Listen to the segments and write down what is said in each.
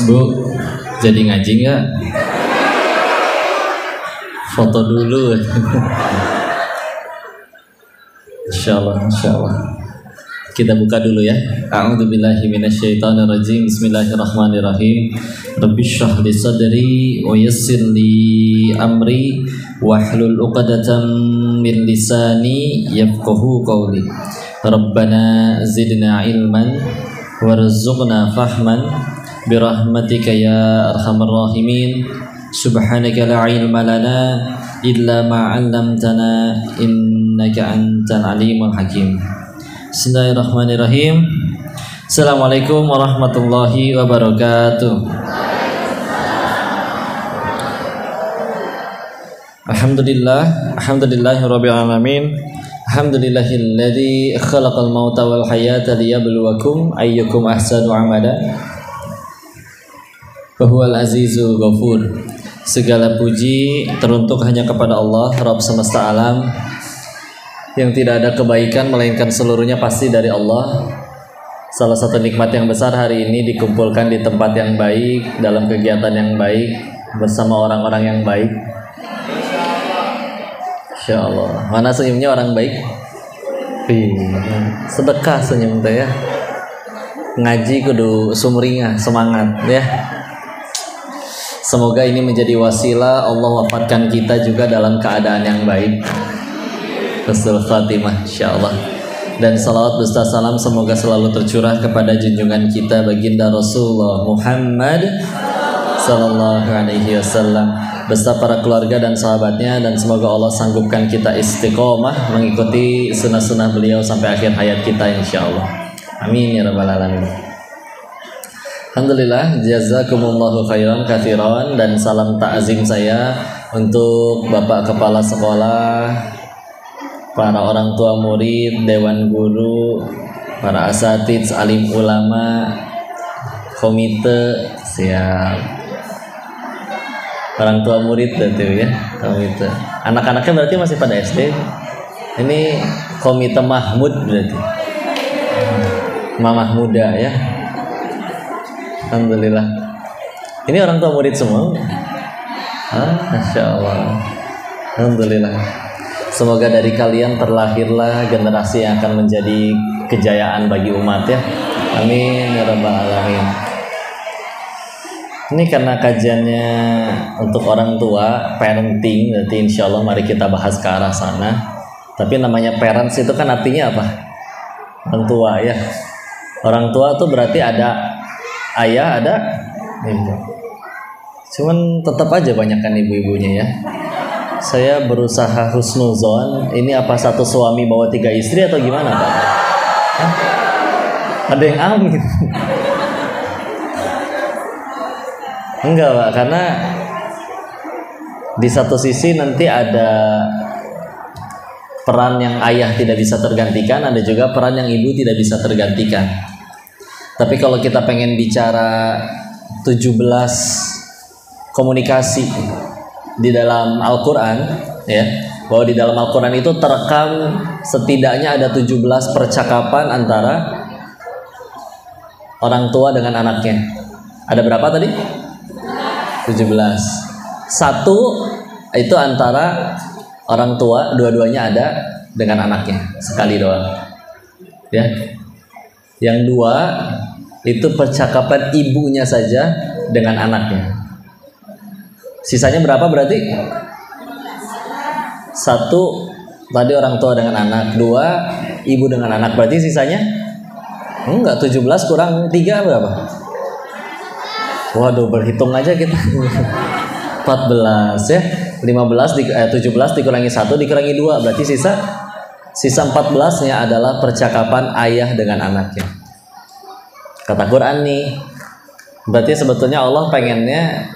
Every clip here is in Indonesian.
Bu, jadi ngaji nggak? Foto dulu. Insyaallah, insyaallah. Kita buka dulu ya. A'udzubillahi minasyaitonirrajim. Bismillahirrahmanirrahim. Rabbishrah li sadri wa yassir li amri wahlul 'uqdatam min lisani yafqahu qawli. Rabbana zidna ilman warzuqna fahman birahmatika ya arhamar rahimin. Subhanaka la ilma lana illa ma 'allamtana innaka antal alimul hakim. Bismillahirrahmanirrahim. Assalamualaikum warahmatullahi wabarakatuh. Alhamdulillahirabbil alamin. Alhamdulillahilladzi khalaqal mauta wal hayata liyabluwakum ayyukum ahsanu amala. Wa huwal azizul ghafur. Segala puji teruntuk hanya kepada Allah, Rabb semesta alam, yang tidak ada kebaikan melainkan seluruhnya pasti dari Allah. Salah satu nikmat yang besar hari ini dikumpulkan di tempat yang baik, dalam kegiatan yang baik, bersama orang-orang yang baik. Insya Allah. Mana senyumnya orang baik? Sedekah senyum teh ya. Ngaji kudu sumringah, semangat ya. Semoga ini menjadi wasilah Allah wafatkan kita juga dalam keadaan yang baik. Husnul khatimah insyaallah. Dan salawat beserta salam semoga selalu tercurah kepada junjungan kita baginda Rasulullah Muhammad sallallahu alaihi wasallam beserta para keluarga dan sahabatnya, dan semoga Allah sanggupkan kita istiqomah mengikuti sunnah-sunnah beliau sampai akhir hayat kita insyaallah. Amin ya rabbal alamin. Alhamdulillah, jazakumullahu khairan katsiran, dan salam ta'zim saya untuk Bapak Kepala Sekolah, para orang tua murid, dewan guru, para asatiz, alim ulama, komite, siap. Orang tua murid berarti ya, komite. Anak-anaknya berarti masih pada SD. Ini komite Mahmud berarti. Mamah muda ya. Alhamdulillah. Ini orang tua murid semua. Masya Allah. Alhamdulillah. Semoga dari kalian terlahirlah generasi yang akan menjadi kejayaan bagi umat ya. Amin ya rabbal alamin. Ini karena kajiannya untuk orang tua, parenting, berarti insya Allah mari kita bahas ke arah sana. Tapi namanya parents itu kan artinya apa? Orang tua ya. Orang tua tuh berarti ada ayah, ada ibu. Cuman tetap aja banyakkan ibu-ibunya ya. Saya berusaha husnuzon. Ini apa satu suami bawa 3 istri atau gimana Pak? Hah? Ada yang amin? Enggak Pak, karena di satu sisi nanti ada peran yang ayah tidak bisa tergantikan, ada juga peran yang ibu tidak bisa tergantikan. Tapi kalau kita pengen bicara 17 komunikasi di dalam Al-Quran ya, bahwa di dalam Al-Quran itu terekam setidaknya ada 17 percakapan antara orang tua dengan anaknya. Ada berapa tadi? 17. Satu itu antara orang tua, dua-duanya ada dengan anaknya, sekali doang ya. Yang 2 itu percakapan ibunya saja dengan anaknya. Sisanya berapa berarti? 1 tadi orang tua dengan anak, 2 ibu dengan anak, berarti sisanya? Enggak, 17 kurang 3 berapa? Waduh, berhitung aja kita. 14 ya. 17 dikurangi 1 dikurangi 2, berarti sisa 14-nya adalah percakapan ayah dengan anaknya. Kata Quran nih, berarti sebetulnya Allah pengennya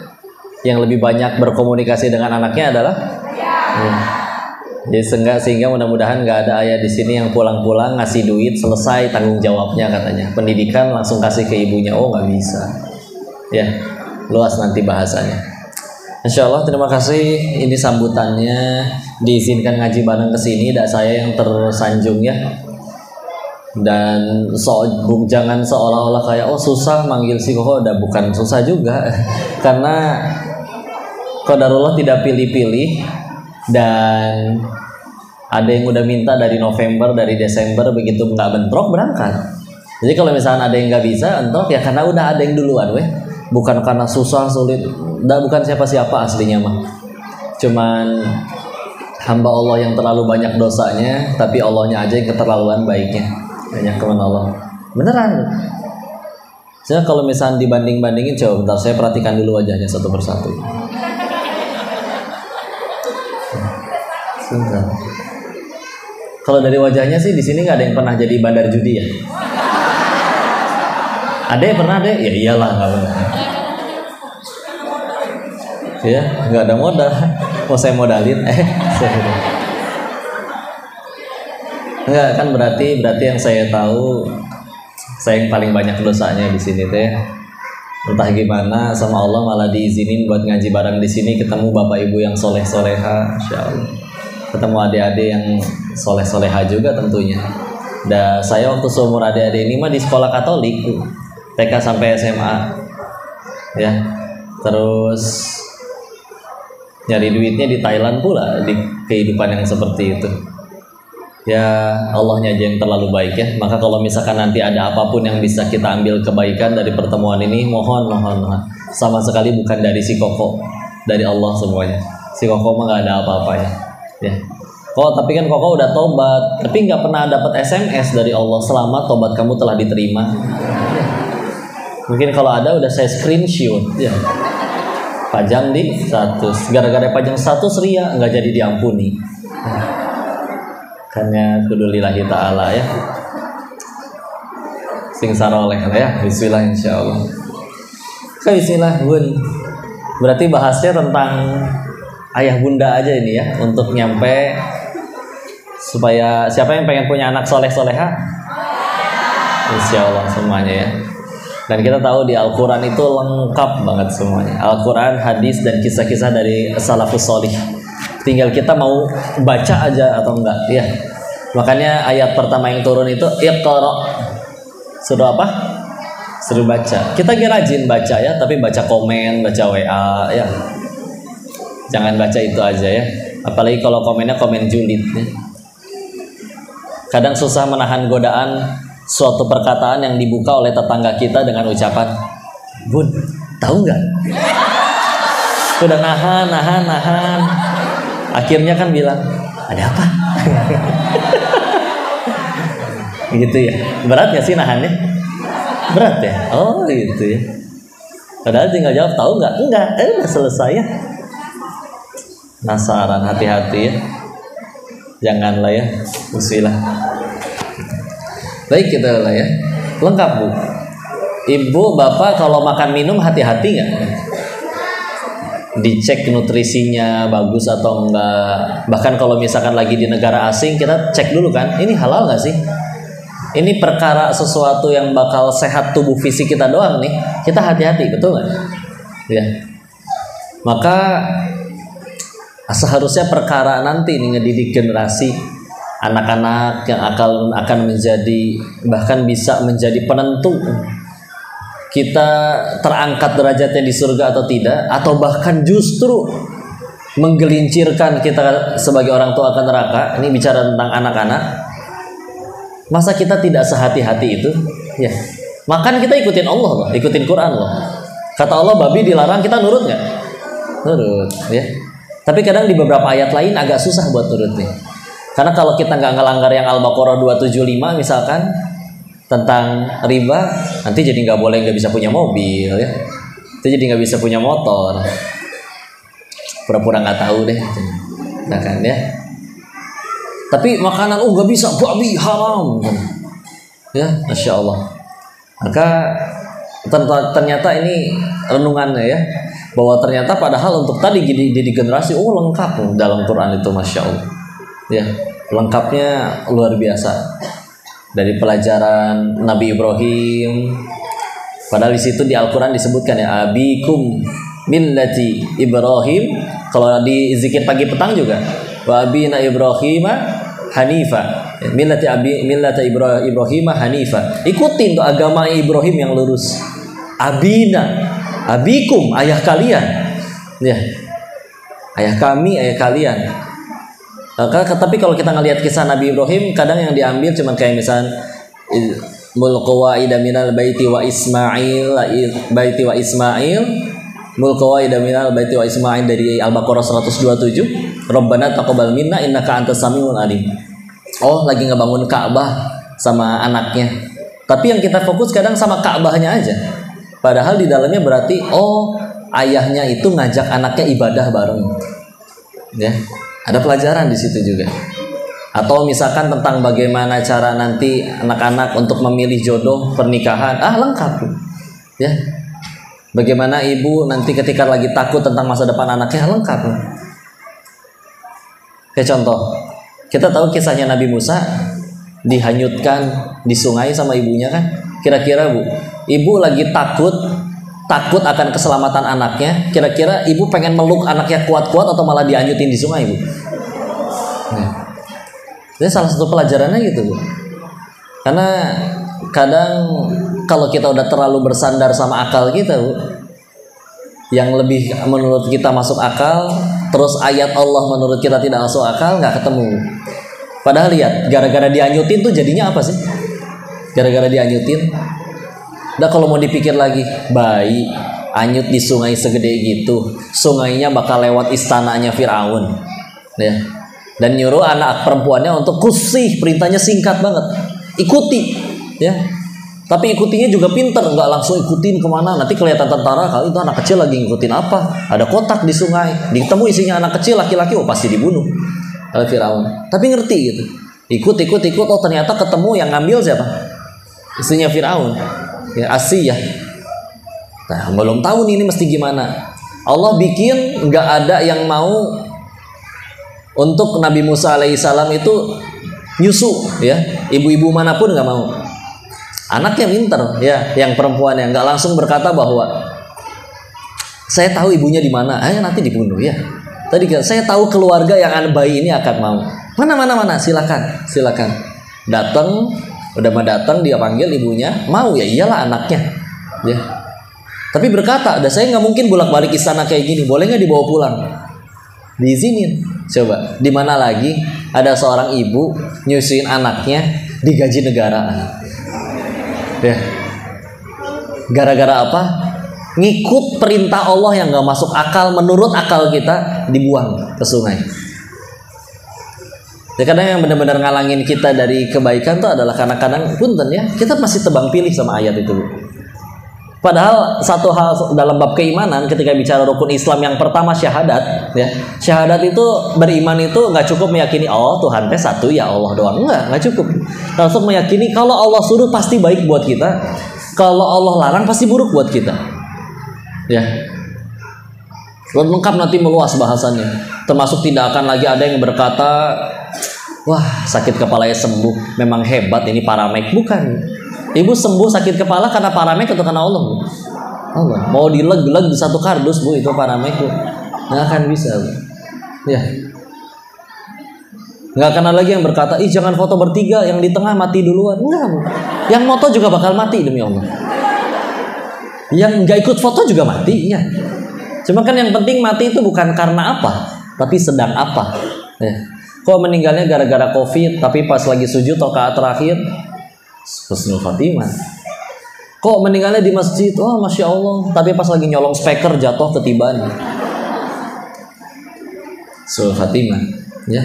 yang lebih banyak berkomunikasi dengan anaknya adalah jadi sehingga mudah-mudahan nggak ada ayah di sini yang pulang-pulang ngasih duit selesai tanggung jawabnya katanya. Pendidikan langsung kasih ke ibunya. Oh nggak bisa. Ya, luas nanti bahasanya. Insya Allah, terima kasih. Ini sambutannya, diizinkan ngaji bareng ke sini. Tidak saya yang tersanjung ya. Dan jangan seolah-olah kayak oh susah manggil si Koko, udah bukan susah juga karena qadarullah tidak pilih-pilih. Dan ada yang udah minta dari November, dari Desember, begitu nggak bentrok berangkat. Jadi kalau misalnya ada yang nggak bisa bentrok ya karena udah ada yang duluan weh, bukan karena susah sulit, bukan siapa-siapa aslinya mah, cuman hamba Allah yang terlalu banyak dosanya, tapi Allahnya aja yang keterlaluan baiknya. Banyak kemen Allah beneran. Saya kalau misalnya dibanding-bandingin, coba bentar saya perhatikan dulu wajahnya satu persatu. Sebentar. Kalau dari wajahnya sih di sini nggak ada yang pernah jadi bandar judi ya? Ada yang pernah deh? Ya iyalah nggak pernah. Ya nggak ada modal. Mau saya modalin? Enggak kan berarti yang saya tahu saya yang paling banyak dosanya di sini teh. Entah gimana sama Allah malah diizinin buat ngaji bareng di sini, ketemu bapak ibu yang soleh-soleha, insyaallah. Ketemu adik-adik yang soleh-soleha juga tentunya. Dan saya waktu seumur adik-adik ini mah di sekolah Katolik TK sampai SMA. Ya. Terus nyari duitnya di Thailand pula di kehidupan yang seperti itu. Ya Allahnya aja yang terlalu baik ya. Maka kalau misalkan nanti ada apapun yang bisa kita ambil kebaikan dari pertemuan ini, mohon sama sekali bukan dari si Koko, dari Allah semuanya. Si Koko mah nggak ada apa-apanya ya. Tapi kan Koko udah tobat, tapi nggak pernah dapat SMS dari Allah selamat tobat kamu telah diterima. Mungkin kalau ada udah saya screenshot ya, pajang di status. Gara-gara pajang status ria nggak jadi diampuni. Hanya kudulillahi ta'ala ya. Sing saroleh ya. Bismillah insyaallah. Bismillah bun. Berarti bahasnya tentang ayah bunda aja ini ya, untuk nyampe supaya siapa yang pengen punya anak soleh-soleha? Insyaallah semuanya ya. Dan kita tahu di Al-Quran itu lengkap banget semuanya. Al-Quran, hadis, dan kisah-kisah dari salafus sholih. Tinggal kita mau baca aja atau enggak ya. Makanya ayat pertama yang turun itu Iqra. Suruh apa? Suruh baca. Kita rajin baca ya, tapi baca komen, baca WA ya. Jangan baca itu aja ya. Apalagi kalau komennya komen julid ya. Kadang susah menahan godaan suatu perkataan yang dibuka oleh tetangga kita dengan ucapan, "Bun, tahu nggak?" Sudah nahan. Akhirnya kan bilang, "Ada apa?" Gitu ya. Berat gak sih nahannya? Berat ya? Oh gitu ya. Padahal tinggal jawab, "Tahu nggak?" Enggak, udah selesai ya. Penasaran, hati-hati ya. Janganlah ya. Bismillah. Baik kita lah ya. Lengkap bu. Ibu, bapak kalau makan minum hati-hati nggak? Dicek nutrisinya bagus atau enggak. Bahkan kalau misalkan lagi di negara asing, kita cek dulu kan, ini halal nggak sih? Ini perkara sesuatu yang bakal sehat tubuh fisik kita doang nih. Kita hati-hati, betul nggak? Ya. Maka seharusnya perkara nanti ini ngedidik generasi anak-anak yang akan menjadi, bahkan bisa menjadi penentu kita terangkat derajatnya di surga atau tidak, atau bahkan justru menggelincirkan kita sebagai orang tua ke neraka. Ini bicara tentang anak-anak. Masa kita tidak sehati-hati itu? Ya. Makan kita ikutin Allah loh, ikutin Quran loh. Kata Allah babi dilarang, kita nurut nggak? Nurut ya. Tapi kadang di beberapa ayat lain agak susah buat nurut nih. Karena kalau kita nggak ngelanggar yang Al-Baqarah 275 misalkan tentang riba, nanti jadi nggak boleh, nggak bisa punya mobil ya. Itu jadi nggak bisa punya motor. Pura-pura nggak tahu deh, nah kan ya. Tapi makanan nggak bisa, babi haram, ya, masya Allah. Maka ternyata ini renungannya ya, bahwa ternyata padahal untuk tadi di generasi lengkap dalam Quran itu, masya Allah. Ya, lengkapnya luar biasa. Dari pelajaran Nabi Ibrahim, padahal di situ di Al-Quran disebutkan ya, abikum millati Ibrahim. Kalau di zikir pagi petang juga, wa abina Ibrahim hanifa millata Ibrahim hanifa. Ikutin tuh agama Ibrahim yang lurus. Abina, abikum, ayah kalian. Ya. Ayah kami, ayah kalian. Tapi kalau kita ngelihat kisah Nabi Ibrahim, kadang yang diambil cuma kayak misalnya mulqawaida minal baiti wa Ismail, mulqawaida minal baiti wa Ismail dari Al-Baqarah 127. Rabbana taqabbal minna innaka antas samiul alim. Oh, lagi ngebangun Ka'bah sama anaknya. Tapi yang kita fokus kadang sama Ka'bahnya aja. Padahal di dalamnya berarti ayahnya itu ngajak anaknya ibadah bareng. Ya. Ada pelajaran di situ juga. Atau misalkan tentang bagaimana cara nanti anak-anak untuk memilih jodoh pernikahan, lengkap. Ya. Bagaimana ibu nanti ketika lagi takut tentang masa depan anaknya, lengkap. Kayak contoh, kita tahu kisahnya Nabi Musa dihanyutkan di sungai sama ibunya kan? Kira-kira Bu, ibu lagi takut akan keselamatan anaknya. Kira-kira ibu pengen meluk anaknya kuat-kuat atau malah dihanyutin di sungai Bu? Jadi salah satu pelajarannya gitu Bu. Karena kadang kalau kita udah terlalu bersandar sama akal kita Bu, yang lebih menurut kita masuk akal, terus ayat Allah menurut kita tidak masuk akal, nggak ketemu. Padahal lihat, gara-gara dianyutin tuh jadinya apa sih? Gara-gara dianyutin. Udah kalau mau dipikir lagi, bayi anyut di sungai segede gitu, sungainya bakal lewat istananya Firaun, ya. Dan nyuruh anak perempuannya untuk kusih, perintahnya singkat banget, ikuti, ya. Tapi ikutinya juga pinter, nggak langsung ikutin kemana, nanti kelihatan tentara, kalau itu anak kecil lagi ngikutin apa, ada kotak di sungai, ditemu isinya anak kecil laki-laki, pasti dibunuh oleh Firaun. Tapi ngerti gitu, ikut, ternyata ketemu yang ngambil siapa? Istrinya Firaun, ya, Asiyah. Nah, belum tahu nih ini mesti gimana. Allah bikin nggak ada yang mau untuk Nabi Musa alaihissalam itu nyusu, ya, ibu-ibu manapun nggak mau. Anaknya pinter, ya, yang perempuan yang nggak langsung berkata bahwa saya tahu ibunya di mana, nanti dibunuh ya. Tadi saya tahu keluarga yang bayi ini akan mau. Mana, silakan. Datang, udah mau datang dia panggil ibunya, mau ya iyalah anaknya, ya. Tapi berkata, saya nggak mungkin bolak-balik istana kayak gini, boleh nggak dibawa pulang? Diizinin. Coba, di mana lagi ada seorang ibu nyusuin anaknya digaji negara? Ya. Gara-gara apa? Ngikut perintah Allah yang gak masuk akal, menurut akal kita, dibuang ke sungai. Ya, kadang yang benar-benar ngalangin kita dari kebaikan tuh adalah kadang-kadang punten ya, kita masih tebang pilih sama ayat itu. Padahal satu hal dalam bab keimanan, ketika bicara rukun Islam yang pertama syahadat, ya, syahadat itu beriman itu nggak cukup meyakini Tuhan teh satu ya Allah doang, nggak cukup. Langsung meyakini kalau Allah suruh pasti baik buat kita, kalau Allah larang pasti buruk buat kita, ya. Lengkap nanti meluas bahasannya, termasuk tidak akan lagi ada yang berkata, wah sakit kepalanya sembuh, memang hebat ini paramek, bukan. Ibu sembuh sakit kepala karena paramek atau karena Allah? Allah. Mau dileg-leg di satu kardus Bu, itu paramek Bu. Nggak akan bisa Bu. Ya. Nggak akan ada lagi yang berkata, jangan foto bertiga, yang di tengah mati duluan. Enggak Bu. Yang moto juga bakal mati demi Allah. Yang nggak ikut foto juga mati, ya. Cuma kan yang penting mati itu bukan karena apa, tapi sedang apa. Ya. Kok meninggalnya gara-gara COVID, tapi pas lagi sujud rakaat terakhir husnul khatimah. Kok meninggalnya di masjid? Masya Allah. Tapi pas lagi nyolong speaker jatuh ketiban. Husnul khatimah, ya.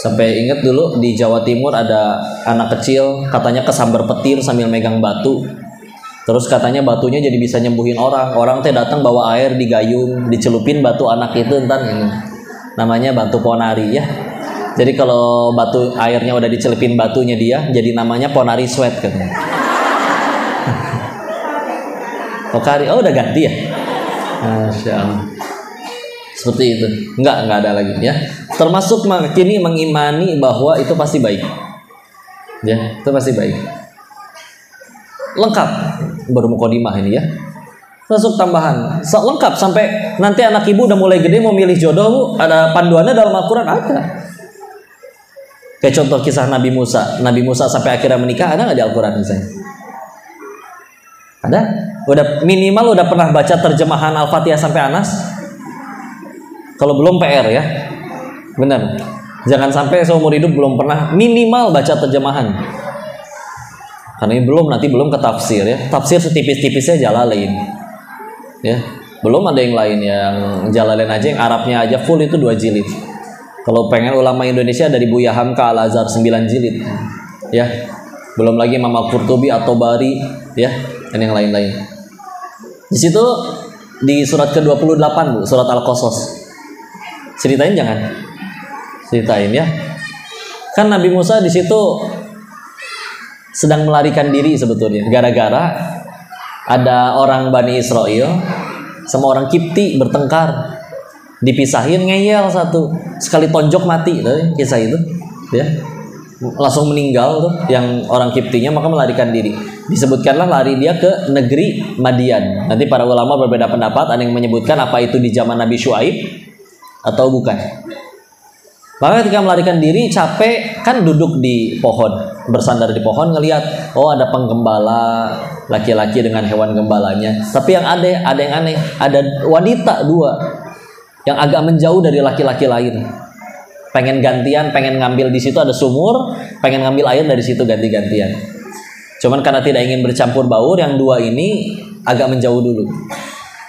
Sampai ingat dulu di Jawa Timur ada anak kecil katanya kesambar petir sambil megang batu. Terus katanya batunya jadi bisa nyembuhin orang. Orang teh datang bawa air di gayung, dicelupin batu anak itu entar ini. Namanya batu ponari, ya. Jadi kalau batu airnya udah dicelupin batunya dia, jadi namanya ponari sweat katanya. Pokari, udah ganti ya? Masya Allah. Seperti itu. Enggak ada lagi ya. Termasuk kini mengimani bahwa itu pasti baik. Ya, itu pasti baik. Lengkap. Baru mukadimah ini ya. Masuk tambahan. Lengkap sampai nanti anak ibu udah mulai gede mau milih jodoh Bu, ada panduannya dalam Al-Qur'an ada. Kayak contoh kisah Nabi Musa. Nabi Musa sampai akhirnya menikah, ada nggak di Al-Quran misalnya? Ada? Minimal udah pernah baca terjemahan Al-Fatihah sampai Anas? Kalau belum PR ya. Benar. Jangan sampai seumur hidup belum pernah minimal baca terjemahan. Karena ini nanti belum ke tafsir ya. Tafsir setipis-tipisnya Jalalain. Ya. Belum ada yang lain, yang Jalalain aja, yang Arabnya aja full itu 2 jilid. Kalau pengen ulama Indonesia dari Buya Hamka Al-Azhar 9 jilid. Ya. Belum lagi Imam Al-Qurtubi atau Bari ya, dan yang lain-lain. Di situ di surat ke-28 Bu, surat Al-Qasas. Ceritain jangan? Ceritain ya. Kan Nabi Musa di situ sedang melarikan diri sebetulnya, gara-gara ada orang Bani Israel sama orang Kipti bertengkar, dipisahin, ngeyel satu, sekali tonjok mati, tuh, kisah itu ya, langsung meninggal tuh yang orang Kiptinya, maka melarikan diri. Disebutkanlah lari dia ke negeri Madian. Nanti para ulama berbeda pendapat, ada yang menyebutkan apa itu di zaman Nabi Syuaib atau bukan. Maka ketika melarikan diri, capek, kan duduk di pohon, bersandar di pohon, ngelihat, oh ada penggembala laki-laki dengan hewan gembalanya. Tapi yang ada yang aneh, ada wanita 2 yang agak menjauh dari laki-laki lain. Pengen gantian, pengen ngambil di situ ada sumur, pengen ngambil air dari situ ganti-gantian. Cuman karena tidak ingin bercampur baur, yang 2 ini agak menjauh dulu.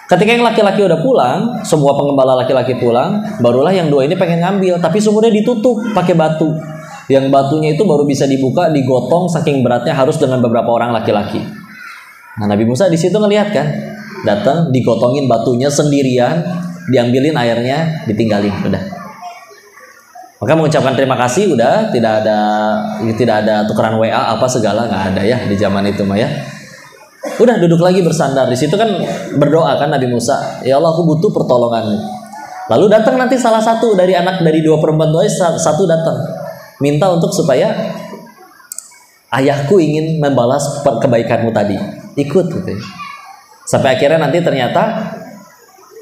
Ketika yang laki-laki udah pulang, semua pengembala laki-laki pulang, barulah yang 2 ini pengen ngambil, tapi sumurnya ditutup pakai batu. Yang batunya itu baru bisa dibuka, digotong, saking beratnya harus dengan beberapa orang laki-laki. Nah, Nabi Musa di situ ngelihat kan, datang digotongin batunya sendirian, diambilin airnya, ditinggalin, udah. Maka mengucapkan terima kasih, udah, tidak ada tukeran WA apa segala, nggak ada ya di zaman itu mah ya. Udah duduk lagi bersandar. Di situ kan berdoa kan Nabi Musa, ya Allah aku butuh pertolongan. Lalu datang nanti salah satu dari anak dari 2 perempuan itu, satu datang minta untuk supaya ayahku ingin membalas kebaikanmu tadi, ikut gitu. Sampai akhirnya nanti ternyata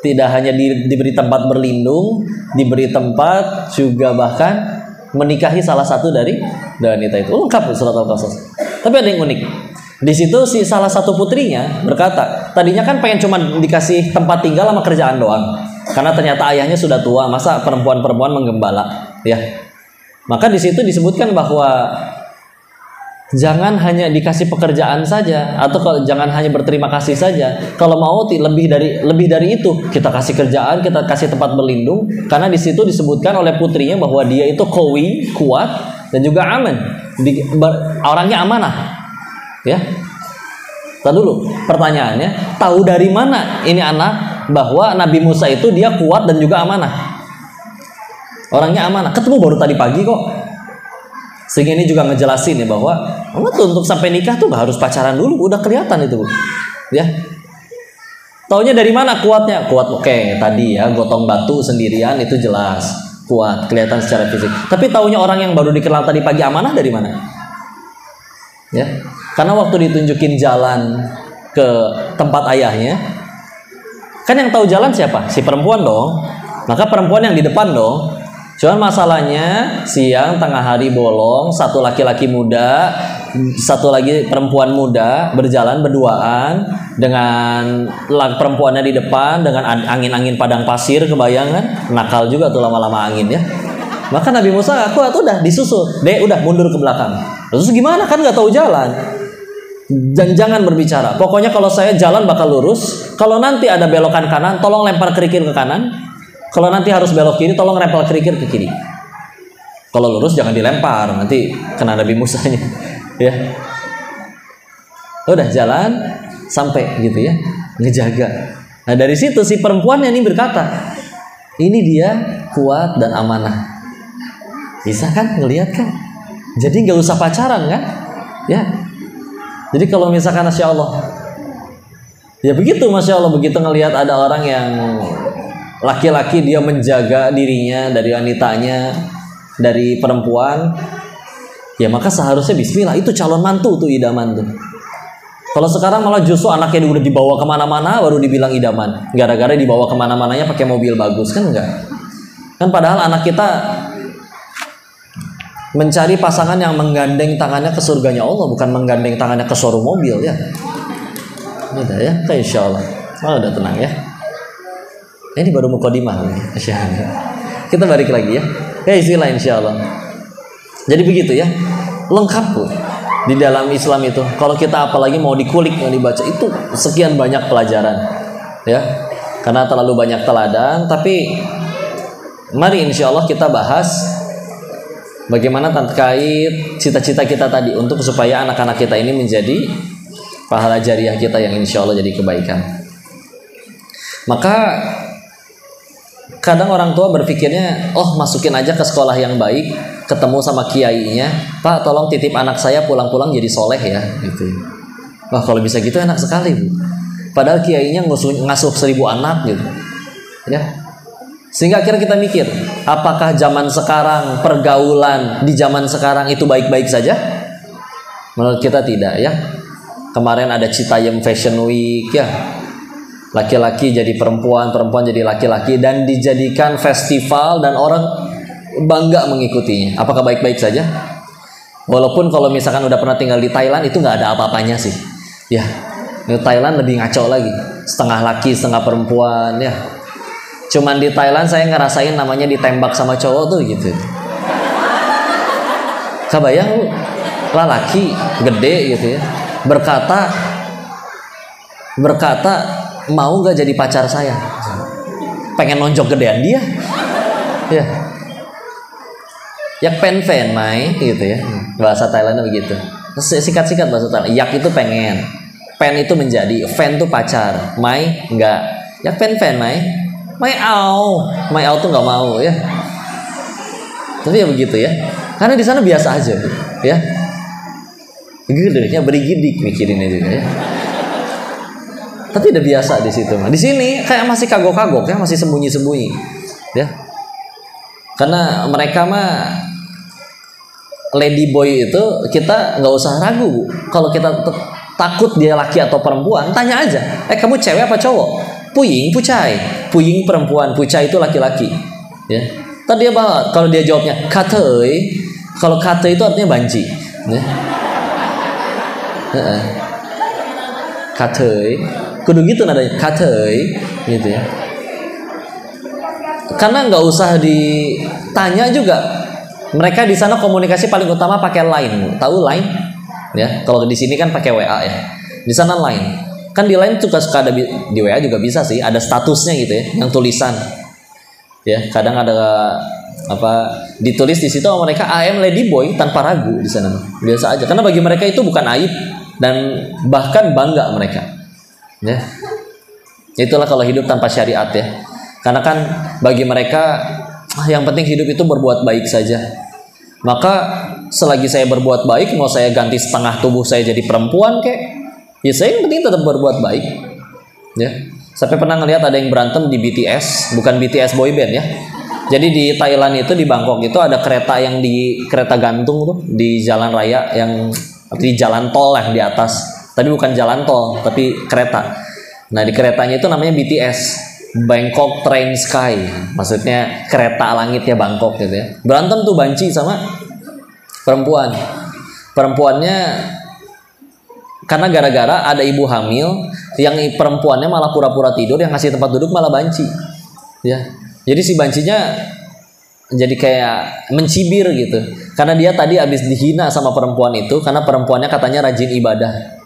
tidak hanya diberi tempat berlindung, diberi tempat juga bahkan menikahi salah satu dari wanita itu. Lengkap surat Al-Qasas. Tapi ada yang unik. Di situ si salah satu putrinya berkata, tadinya kan pengen cuma dikasih tempat tinggal sama kerjaan doang, karena ternyata ayahnya sudah tua, masa perempuan-perempuan menggembala, ya. Maka di situ disebutkan bahwa jangan hanya dikasih pekerjaan saja, atau jangan hanya berterima kasih saja. Kalau mau lebih dari itu, kita kasih kerjaan, kita kasih tempat berlindung, karena di situ disebutkan oleh putrinya bahwa dia itu qawi, kuat, dan juga aman, orangnya amanah. Ya, tar dulu pertanyaannya, tahu dari mana ini anak bahwa Nabi Musa itu dia kuat dan juga amanah, orangnya amanah? Ketemu baru tadi pagi kok. Sehingga ini juga ngejelasin ya bahwa untuk sampai nikah tuh gak harus pacaran dulu, udah kelihatan itu Bu. Ya, taunya dari mana kuatnya? Kuat, oke, tadi ya gotong batu sendirian itu jelas kuat, kelihatan secara fisik. Tapi taunya orang yang baru dikenal tadi pagi amanah dari mana? Ya, karena waktu ditunjukin jalan ke tempat ayahnya, kan yang tahu jalan siapa? Si perempuan dong. Maka perempuan yang di depan dong. Cuman masalahnya siang tengah hari bolong, satu laki-laki muda, satu lagi perempuan muda berjalan berduaan dengan perempuannya di depan dengan angin-angin padang pasir, kebayangan, nakal juga tuh lama-lama angin ya. Maka Nabi Musa aku udah disusul, udah mundur ke belakang. Terus gimana, kan nggak tahu jalan. Dan jangan berbicara. Pokoknya kalau saya jalan bakal lurus. Kalau nanti ada belokan kanan, tolong lempar kerikil ke kanan. Kalau nanti harus belok kiri, tolong lempar kerikil ke kiri. Kalau lurus jangan dilempar, nanti kena Nabi Musanya. Ya. Udah jalan sampai gitu ya, ngejaga. Nah dari situ si perempuannya ini berkata, ini dia kuat dan amanah. Bisa kan ngelihat kan? Jadi nggak usah pacaran kan? Ya. Jadi kalau misalkan Masya Allah, ya begitu Masya Allah, begitu ngelihat ada orang yang laki-laki dia menjaga dirinya dari wanitanya, dari perempuan, ya maka seharusnya bismillah, itu calon mantu tuh, idaman tuh. Kalau sekarang malah justru anaknya udah dibawa kemana-mana baru dibilang idaman, gara-gara dibawa kemana-mananya pakai mobil bagus, kan enggak? Kan padahal anak kita mencari pasangan yang menggandeng tangannya ke surganya Allah, bukan menggandeng tangannya ke showroom mobil ya. Udah ya, kayak insya Allah. Oh, udah tenang ya. Ini baru mukadimah nih. Kita balik lagi ya. Ya istilah insya Allah. Jadi begitu ya. Lengkap bu. Di dalam Islam itu. Kalau kita apalagi mau dikulik, mau dibaca itu sekian banyak pelajaran. Ya. Karena terlalu banyak teladan. Tapi mari insya Allah kita bahas bagaimana terkait cita-cita kita tadi untuk supaya anak-anak kita ini menjadi pahala jariah kita yang insya Allah jadi kebaikan. Maka kadang orang tua berpikirnya, oh masukin aja ke sekolah yang baik, ketemu sama kiainya, Pak tolong titip anak saya pulang-pulang jadi soleh ya, gitu. Wah kalau bisa gitu enak sekali bu. Padahal kiainya ngasuh 1000 anak gitu, ya. Sehingga akhirnya kita mikir, apakah zaman sekarang pergaulan di zaman sekarang itu baik-baik saja? Menurut kita tidak ya. Kemarin ada Citayam Fashion Week ya. Laki-laki jadi perempuan, perempuan jadi laki-laki dan dijadikan festival dan orang bangga mengikutinya. Apakah baik-baik saja? Walaupun kalau misalkan udah pernah tinggal di Thailand itu nggak ada apa-apanya sih. Ya, di Thailand lebih ngaco lagi. Setengah laki, setengah perempuan ya. Cuman di Thailand saya ngerasain namanya ditembak sama cowok tuh gitu. Kebayang lu, laki gede gitu ya. Berkata mau gak jadi pacar saya, pengen nonjok gedean dia ya, yak pen mai gitu ya, bahasa Thailandnya begitu, sikat-sikat bahasa Thailand. Yak itu pengen, pen itu menjadi, fan tuh pacar, mai enggak, yak pen mai au tuh nggak mau ya. Tapi ya begitu ya, karena di sana biasa aja ya, gedenya berigidik mikirinnya juga ya. Tapi udah biasa di situ mah. Di sini kayak masih kagok-kagok ya, masih sembunyi-sembunyi. Ya. Karena mereka mah lady boy itu kita nggak usah ragu. Kalau kita takut dia laki atau perempuan, tanya aja. Kamu cewek apa cowok? Puying, pucai. Puying perempuan, pucai itu laki-laki. Ya. Tadi dia bahas, kalau dia jawabnya katei, kalau katei itu artinya banci. Ya. Katei. Kudu gitu nadanya, katei gitu ya. Karena nggak usah ditanya juga. Mereka di sana komunikasi paling utama pakai line. Tahu line? Ya, kalau di sini kan pakai WA ya. Di sana line. Kan di line suka ada di WA juga bisa sih, ada statusnya gitu ya, yang tulisan. Ya, kadang ada apa ditulis di situ sama mereka I am lady boy tanpa ragu di sana. Biasa aja. Karena bagi mereka itu bukan aib dan bahkan bangga mereka. Ya, itulah kalau hidup tanpa syariat ya. Karena kan bagi mereka yang penting hidup itu berbuat baik saja. Maka selagi saya berbuat baik, mau saya ganti setengah tubuh saya jadi perempuan kek, ya saya yang penting tetap berbuat baik. Ya, sampai pernah ngelihat ada yang berantem di BTS, bukan BTS boyband ya. Jadi di Thailand itu di Bangkok itu ada kereta yang di kereta gantung tuh di jalan raya yang di jalan tol yang di atas. Tapi bukan jalan tol, tapi kereta. Nah di keretanya itu namanya BTS, Bangkok Train Sky. Maksudnya kereta langitnya Bangkok gitu ya. Berantem tuh banci sama perempuan. Perempuannya karena gara-gara ada ibu hamil, yang perempuannya malah pura-pura tidur, yang ngasih tempat duduk malah banci. Ya. Jadi si bancinya jadi kayak mencibir gitu. Karena dia tadi habis dihina sama perempuan itu karena perempuannya katanya rajin ibadah.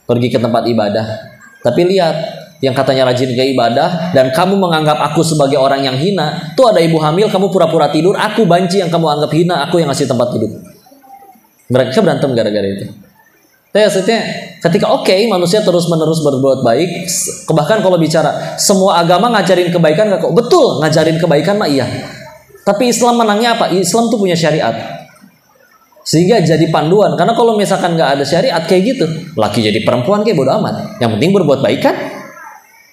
Pergi ke tempat ibadah. Tapi lihat, yang katanya rajin ke ibadah dan kamu menganggap aku sebagai orang yang hina, tuh ada ibu hamil, kamu pura-pura tidur, aku banci yang kamu anggap hina, aku yang ngasih tempat duduk. Mereka berantem gara-gara itu. Tapi maksudnya ketika manusia terus-menerus berbuat baik, bahkan kalau bicara semua agama ngajarin kebaikan gak kok? Betul, ngajarin kebaikan mah iya. Tapi Islam menangnya apa? Islam tuh punya syariat. Sehingga jadi panduan. Karena kalau misalkan nggak ada syariat kayak gitu, laki jadi perempuan kayak bodo amat. Yang penting berbuat baik kan.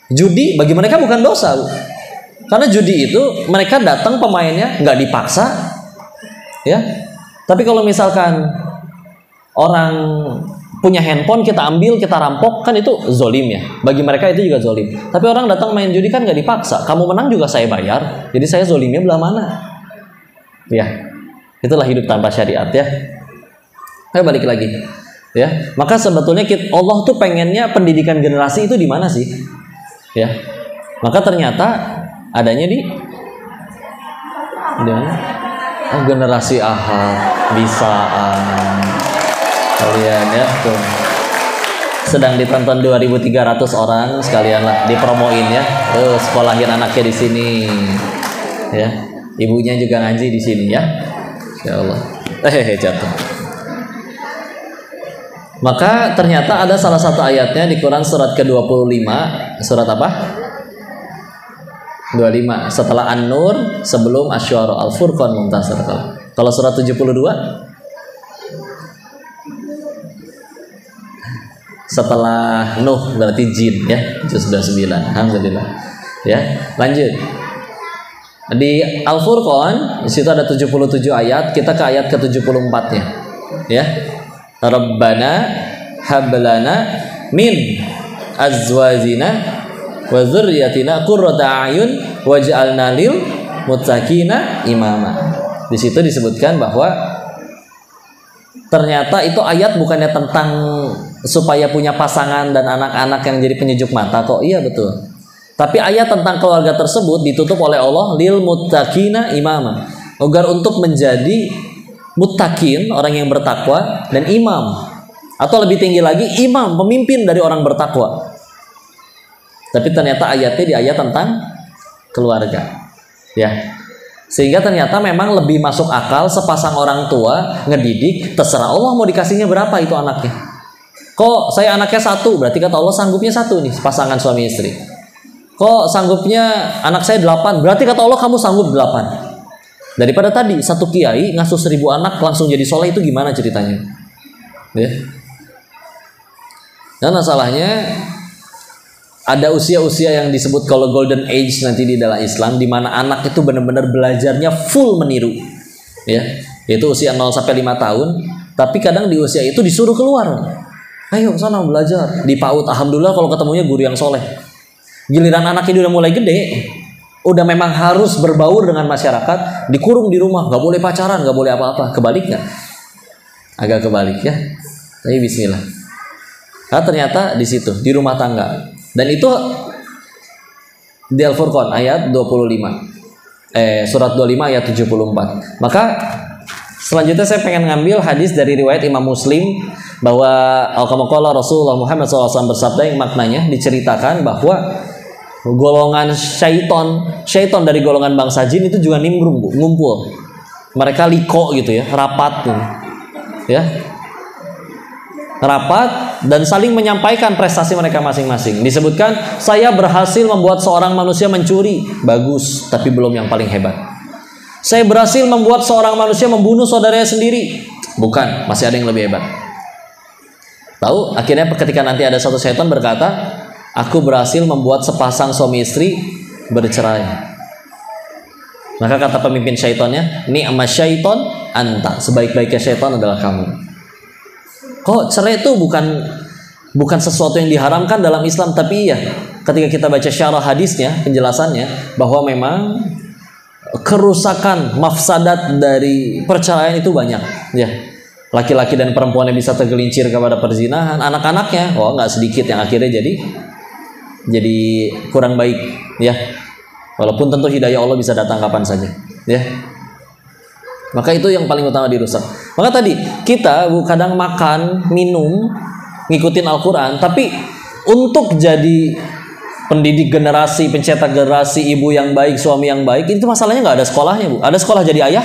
Judi bagi mereka bukan dosa, Bu. Karena judi itu mereka datang pemainnya nggak dipaksa, ya. Tapi kalau misalkan orang punya handphone kita ambil, kita rampok, kan itu zolim ya. Bagi mereka itu juga zolim. Tapi orang datang main judi kan nggak dipaksa. Kamu menang juga saya bayar. Jadi saya zolimnya belah mana? Ya. Itulah hidup tanpa syariat ya. Ayo balik lagi ya. Maka sebetulnya Allah tuh pengennya pendidikan generasi itu di mana sih? Ya. Maka ternyata adanya di mana? Oh, generasi ahad, bisaan. Kalian ya tuh. Sedang ditonton 2.300 orang, sekalian lah dipromoin ya. Sekolahin anaknya di sini. Ya. Ibunya juga ngaji di sini ya. Ya Allah. Jatuh. Maka ternyata ada salah satu ayatnya di Quran surat ke-25. Surat apa? 25. Setelah An-Nur, sebelum Asy-Syu'ara, Al-Furqan, Muntasir. Kalau surat 72? Setelah Nuh berarti Jin ya, juz 29. Alhamdulillah. Ya, lanjut. Di Al-Furqan, di situ ada 77 ayat, kita ke ayat ke-74-nya. Ya. Rabbana hablana min azwajina wa dzurriyyatina qurrata a'yun waj'alna lil muttaqina imama. Di situ disebutkan bahwa ternyata itu ayat bukannya tentang supaya punya pasangan dan anak-anak yang jadi penyejuk mata kok. Iya betul. Tapi ayat tentang keluarga tersebut ditutup oleh Allah lil muttaqina imama, agar untuk menjadi muttaqin, orang yang bertakwa, dan imam, atau lebih tinggi lagi imam, pemimpin dari orang bertakwa. Tapi ternyata ayatnya di ayat tentang keluarga. Ya. Sehingga ternyata memang lebih masuk akal sepasang orang tua ngedidik, terserah Allah mau dikasihnya berapa itu anaknya. Kok saya anaknya satu, berarti kata Allah sanggupnya satu nih, pasangan suami istri. Kok sanggupnya anak saya 8, berarti kata Allah kamu sanggup 8. Daripada tadi satu kiai ngasuh 1000 anak langsung jadi soleh, itu gimana ceritanya? Ya. Dan masalahnya ada usia-usia yang disebut kalau golden age nanti di dalam Islam, di mana anak itu benar-benar belajarnya full meniru. Ya, itu usia 0 sampai 5 tahun, tapi kadang di usia itu disuruh keluar. Ayo sana belajar. Di PAUD alhamdulillah kalau ketemunya guru yang soleh. Giliran anak ini udah mulai gede, udah memang harus berbaur dengan masyarakat, dikurung di rumah, nggak boleh pacaran, nggak boleh apa-apa. Kebalik nggak? Agak kebalik ya. Tapi Bismillah. Karena ternyata di situ di rumah tangga. Dan itu di Al-Furqan ayat 25. Surat 25 ayat 74. Maka selanjutnya saya pengen ngambil hadis dari riwayat Imam Muslim bahwa al-qamaqala Rasulullah Muhammad SAW bersabda yang maknanya diceritakan bahwa golongan syaiton dari golongan bangsa jin itu juga nimbrung, ngumpul. Mereka liko gitu ya, rapat gitu. Ya. Rapat dan saling menyampaikan prestasi mereka masing-masing. Disebutkan, saya berhasil membuat seorang manusia mencuri. Bagus, tapi belum yang paling hebat. Saya berhasil membuat seorang manusia membunuh saudaranya sendiri. Bukan, masih ada yang lebih hebat. Tahu, akhirnya ketika nanti ada satu syaitan berkata, aku berhasil membuat sepasang suami istri bercerai. Maka kata pemimpin syaitannya, ni'ma syaiton anta, sebaik-baiknya syaitan adalah kamu. Kok cerai itu bukan sesuatu yang diharamkan dalam Islam, tapi iya, ketika kita baca syarah hadisnya, penjelasannya bahwa memang kerusakan, mafsadat dari perceraian itu banyak, ya. Laki-laki dan perempuan yang bisa tergelincir kepada perzinahan, anak-anaknya, nggak sedikit yang akhirnya jadi kurang baik, ya. Walaupun tentu hidayah Allah bisa datang kapan saja, ya. Maka itu yang paling utama dirusak. Maka tadi kita kadang makan, minum, ngikutin Al-Quran, tapi untuk jadi pendidik generasi, pencetak generasi, ibu yang baik, suami yang baik, itu masalahnya nggak ada sekolahnya, Bu. Ada sekolah jadi ayah,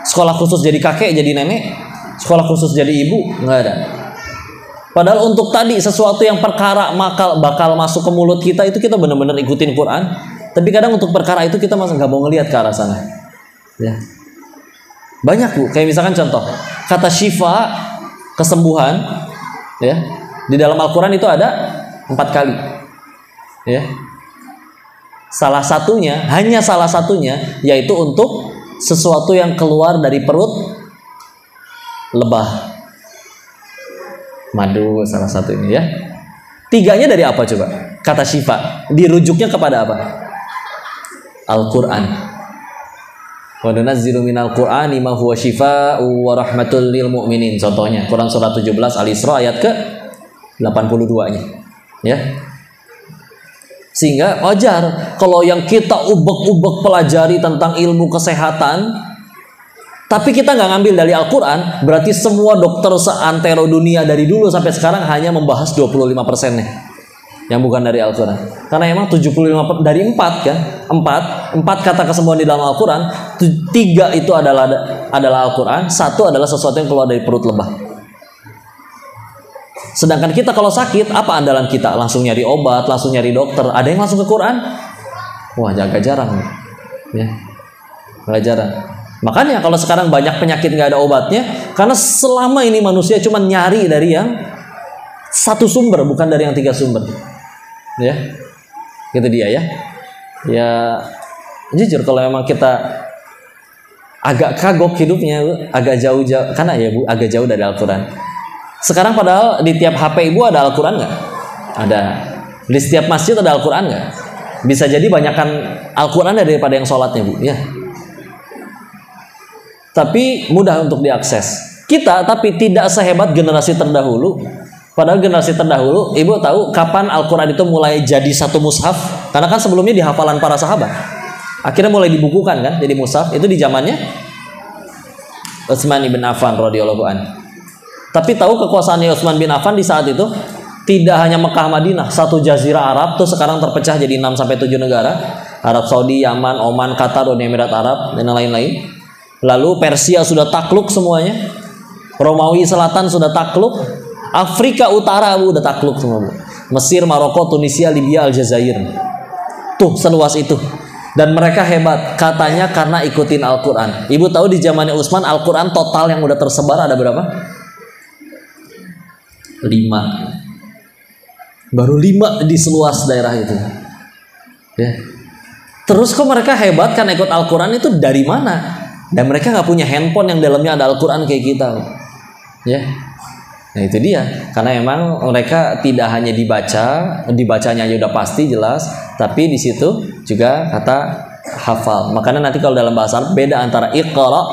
sekolah khusus jadi kakek, jadi nenek, sekolah khusus jadi ibu, nggak ada. Padahal untuk tadi sesuatu yang perkara bakal masuk ke mulut kita, itu kita benar-benar ikutin Quran. Tapi kadang untuk perkara itu kita masih nggak mau ngelihat ke arah sana. Ya. Banyak, Bu. Kayak misalkan contoh kata syifa, kesembuhan, ya. Di dalam Al-Quran itu ada 4 kali, ya. Hanya salah satunya yaitu untuk sesuatu yang keluar dari perut, lebah, madu, salah satu ini, ya. 3-nya dari apa coba? Kata syifa dirujuknya kepada apa? Al-Quran. Wa nunazzilu minal Qur'ani ma huwa syifaa'u wa rahmatul lil mu'minin. Contohnya Quran surat 17 Al-Isra ayat ke 82-nya. Ya. Sehingga wajar kalau yang kita ubek-ubek pelajari tentang ilmu kesehatan, tapi kita nggak ngambil dari Al-Quran, berarti semua dokter seantero dunia dari dulu sampai sekarang hanya membahas 25%-nya yang bukan dari Al-Quran. Karena emang 75 dari 4 kan, 4 kata kesembuhan di dalam Al-Quran, 3 itu adalah Al-Quran, 1 adalah sesuatu yang keluar dari perut lebah. Sedangkan kita kalau sakit, apa andalan kita? Langsung nyari obat, langsung nyari dokter. Ada yang langsung ke Quran? Wah, agak jarang. Ya, agak jarang. Makanya kalau sekarang banyak penyakit nggak ada obatnya, karena selama ini manusia cuma nyari dari yang satu sumber, bukan dari yang 3 sumber. Ya, gitu dia ya. Ya, jujur kalau memang kita agak kagok hidupnya, agak jauh, karena ya Bu, agak jauh dari Al-Quran. Sekarang padahal di tiap HP ibu ada Al-Quran nggak? Ada. Di setiap masjid ada Al-Quran nggak? Bisa jadi banyakkan Al-Quran daripada yang sholatnya Bu. Ya. Tapi mudah untuk diakses. Kita tapi tidak sehebat generasi terdahulu. Padahal generasi terdahulu, ibu tahu kapan Al-Quran itu mulai jadi satu mushaf? Karena kan sebelumnya di hafalan para sahabat. Akhirnya mulai dibukukan kan, jadi mushaf. Itu di zamannya Utsman bin Affan radhiyallahu anhu. Tapi tahu kekuasaannya Utsman bin Affan di saat itu tidak hanya Mekah Madinah, satu jazirah Arab tuh sekarang terpecah jadi 6 sampai 7 negara. Arab Saudi, Yaman, Oman, Qatar, Uni Emirat Arab dan lain-lain. Lalu Persia sudah takluk semuanya. Romawi Selatan sudah takluk. Afrika Utara udah takluk semua Bu. Mesir, Maroko, Tunisia, Libya, Aljazair. Tuh seluas itu. Dan mereka hebat katanya karena ikutin Al-Quran. Ibu tahu di zamannya Utsman Al-Quran total yang udah tersebar ada berapa? 5. Baru 5 di seluas daerah itu. Ya. Terus kok mereka hebat karena ikut Al-Quran itu dari mana? Dan mereka nggak punya handphone yang dalamnya ada Al-Quran kayak kita. Ya. Nah itu dia. Karena emang mereka tidak hanya dibacanya aja udah pasti jelas, tapi di situ juga kata hafal. Makanya nanti kalau dalam bahasa Arab beda antara iqra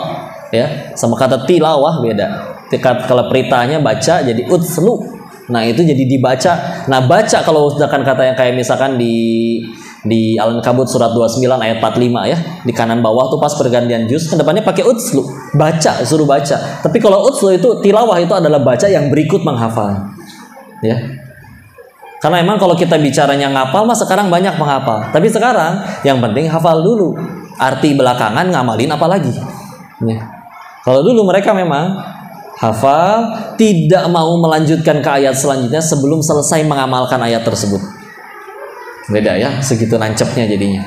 ya sama kata tilawah beda. Kalau peritanya baca jadi utslu. Nah itu jadi dibaca. Nah baca kalau misalkan kata yang kayak misalkan di Al-Ankabut surat 29 ayat 45 ya, di kanan bawah tuh pas pergantian juz, kedepannya pakai utslu, baca, suruh baca. Tapi kalau utslu itu tilawah itu adalah baca yang berikut menghafal. Ya. Karena emang kalau kita bicaranya ngapal mah sekarang banyak menghafal. Tapi sekarang yang penting hafal dulu. Arti belakangan ngamalin apalagi. Ya. Kalau dulu mereka memang hafal, tidak mau melanjutkan ke ayat selanjutnya sebelum selesai mengamalkan ayat tersebut. Beda ya, segitu nancepnya jadinya.